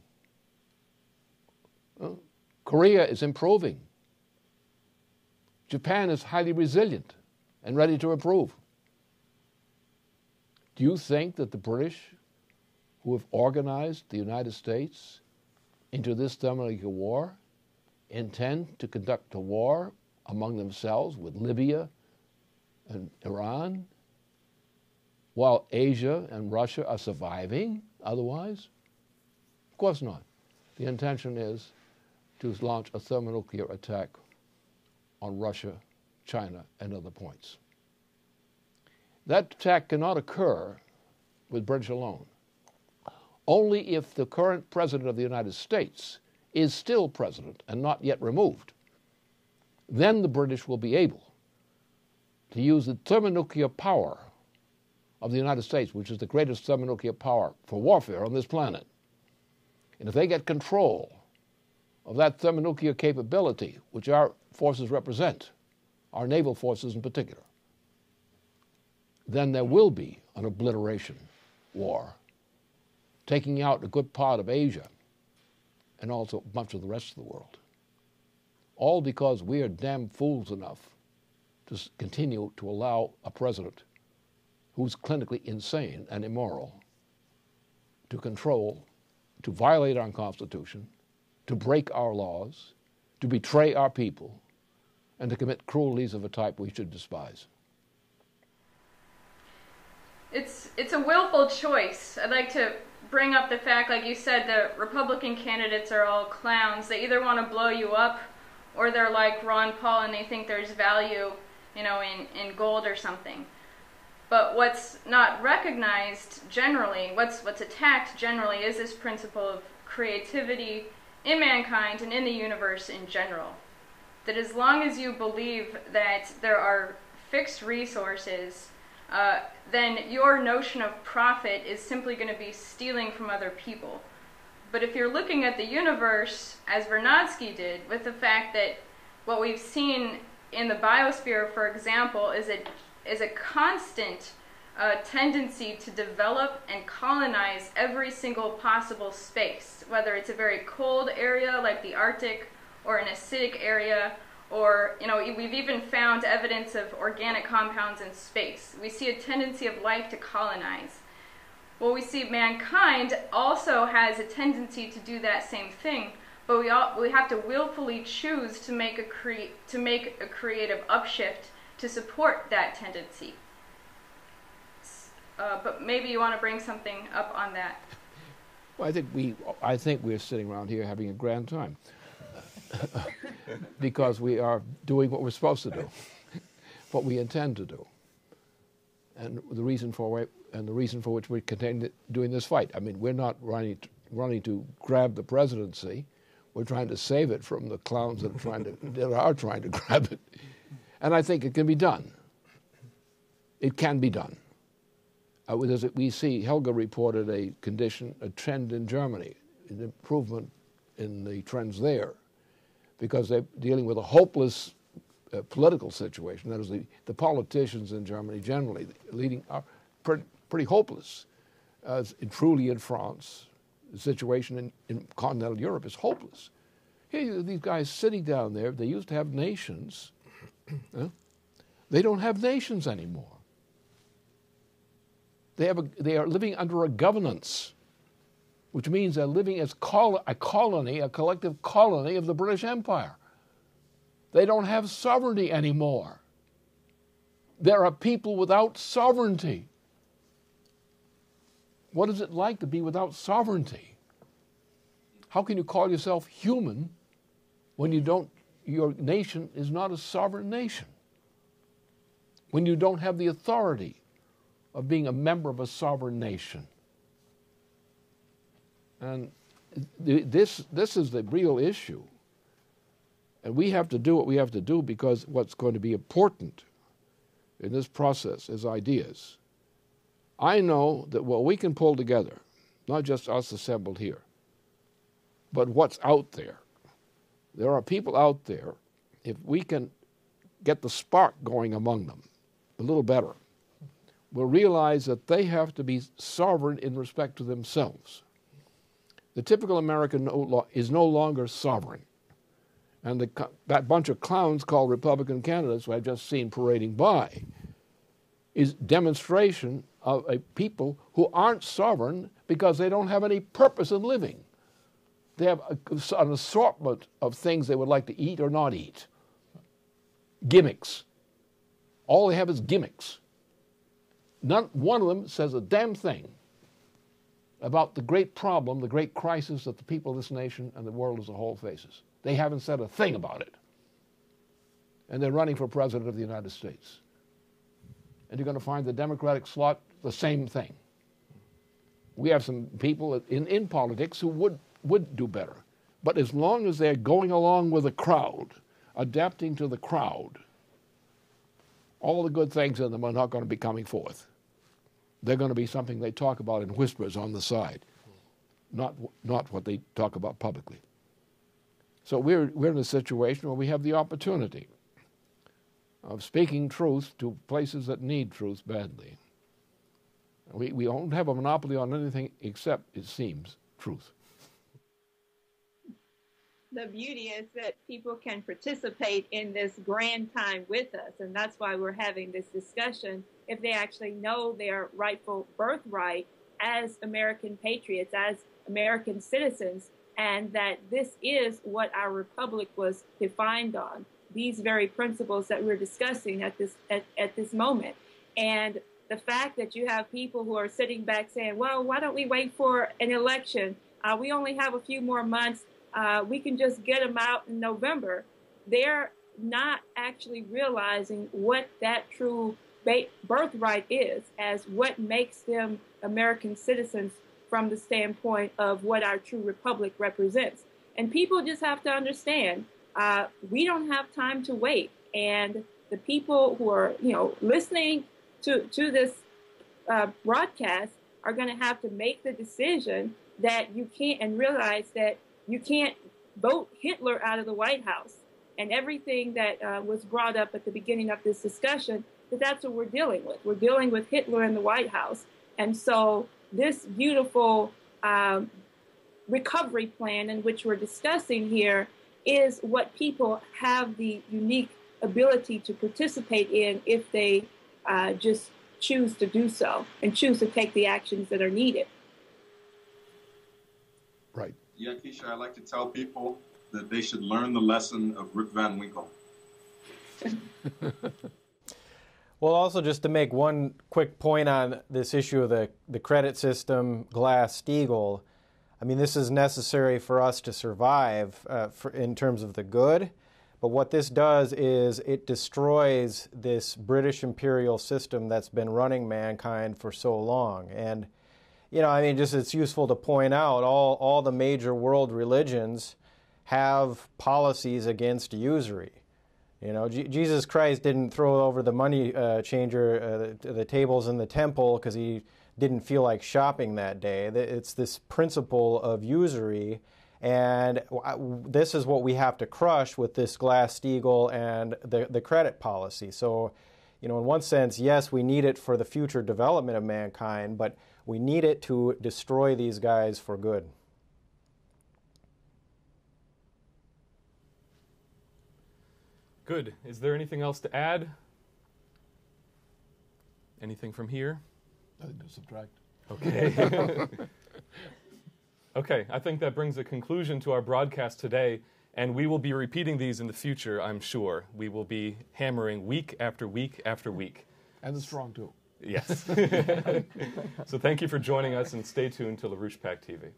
Korea is improving. Japan is highly resilient and ready to improve. Do you think that the British, who have organized the United States into this thermonuclear war, intend to conduct a war among themselves with Libya and Iran, while Asia and Russia are surviving otherwise? Of course not. The intention is to launch a thermonuclear attack on Russia, China, and other points. That attack cannot occur with British alone. Only if the current president of the United States is still president and not yet removed, then the British will be able to use the thermonuclear power of the United States, which is the greatest thermonuclear power for warfare on this planet. And if they get control of that thermonuclear capability, which our forces represent, our naval forces in particular, then there will be an obliteration war, taking out a good part of Asia and also much of the rest of the world. All because we are damn fools enough to continue to allow a president who's clinically insane and immoral to control, to violate our Constitution, to break our laws, to betray our people, and to commit cruelties of a type we should despise. It's a willful choice. I'd like to bring up the fact, like you said, the Republican candidates are all clowns. They either want to blow you up, or they're like Ron Paul and they think there's value, in gold or something. But what's not recognized generally, what's attacked generally, is this principle of creativity in mankind and in the universe in general. That as long as you believe that there are fixed resources, then your notion of profit is simply going to be stealing from other people. But if you're looking at the universe, as Vernadsky did, with the fact that what we've seen in the biosphere, for example, is a constant tendency to develop and colonize every single possible space, whether it's a very cold area like the Arctic or an acidic area, or we've even found evidence of organic compounds in space. We see a tendency of life to colonize. Well, we see mankind also has a tendency to do that same thing, but we have to willfully choose to make a creative upshift to support that tendency. But maybe you want to bring something up on that. Well, I think we're sitting around here having a grand time because we are doing what we're supposed to do, what we intend to do, and the reason for which we continue doing this fight. I mean, we're not running to grab the presidency. We're trying to save it from the clowns that are trying to grab it, and I think it can be done. It can be done. We see Helga reported a trend in Germany, an improvement in the trends there, because they're dealing with a hopeless political situation. That is, the politicians in Germany generally are pretty hopeless. Truly in France, the situation in continental Europe is hopeless. Here, these guys sitting down there, they used to have nations. They don't have nations anymore. They are living under a governance, which means they're living as a collective colony of the British Empire. They don't have sovereignty anymore. There are people without sovereignty. What is it like to be without sovereignty? How can you call yourself human when your nation is not a sovereign nation? When you don't have the authority of being a member of a sovereign nation. And this is the real issue. And we have to do what we have to do, because what's going to be important in this process is ideas. I know that what we can pull together, not just us assembled here, but what's out there. There are people out there, if we can get the spark going among them a little better, will realize that they have to be sovereign in respect to themselves. The typical American is no longer sovereign. And that bunch of clowns called Republican candidates who I've just seen parading by is demonstration of a people who aren't sovereign because they don't have any purpose in living. They have an assortment of things they would like to eat or not eat. Gimmicks. All they have is gimmicks. Not one of them says a damn thing about the great problem, the great crisis that the people of this nation and the world as a whole faces. They haven't said a thing about it. And they're running for president of the United States. And you're going to find the Democratic slot the same thing. We have some people in politics who would do better. But as long as they're going along with the crowd, adapting to the crowd, all the good things in them are not going to be coming forth. They're going to be something they talk about in whispers on the side, not what they talk about publicly. So we're in a situation where we have the opportunity of speaking truth to places that need truth badly. We don't have a monopoly on anything except, it seems, truth. The beauty is that people can participate in this grand time with us, and that's why we're having this discussion, if they actually know their rightful birthright as American patriots, as American citizens, and that this is what our republic was defined on, these very principles that we're discussing at this moment. And the fact that you have people who are sitting back saying, well, why don't we wait for an election? We only have a few more months. We can just get them out in November. They're not actually realizing what that true birthright is, as what makes them American citizens from the standpoint of what our true republic represents. And people just have to understand, we don't have time to wait. And the people who are, listening to this broadcast are going to have to make the decision that you can't, and realize that you can't vote Hitler out of the White House. And everything that was brought up at the beginning of this discussion, that's what we're dealing with. We're dealing with Hitler in the White House. And so this beautiful recovery plan in which we're discussing here is what people have the unique ability to participate in if they just choose to do so and choose to take the actions that are needed. Right. Yeah, Keisha, I like to tell people that they should learn the lesson of Rip Van Winkle. Well, also just to make one quick point on this issue of the credit system, Glass-Steagall, I mean, this is necessary for us to survive in terms of the good, but what this does is it destroys this British imperial system that's been running mankind for so long. And, you know, I mean, just it's useful to point out all the major world religions have policies against usury. You know, Jesus Christ didn't throw over the money changer, the tables in the temple because he didn't feel like shopping that day. It's this principle of usury, and this is what we have to crush with this Glass-Steagall and the credit policy. So, you know, in one sense, yes, we need it for the future development of mankind, but we need it to destroy these guys for good. Good. Is there anything else to add? Anything from here? Nothing to subtract. Okay. Okay, I think that brings a conclusion to our broadcast today, and we will be repeating these in the future, I'm sure. We will be hammering week after week after week. And the strong, too. Yes. So thank you for joining us, and stay tuned to LaRouche Pack TV.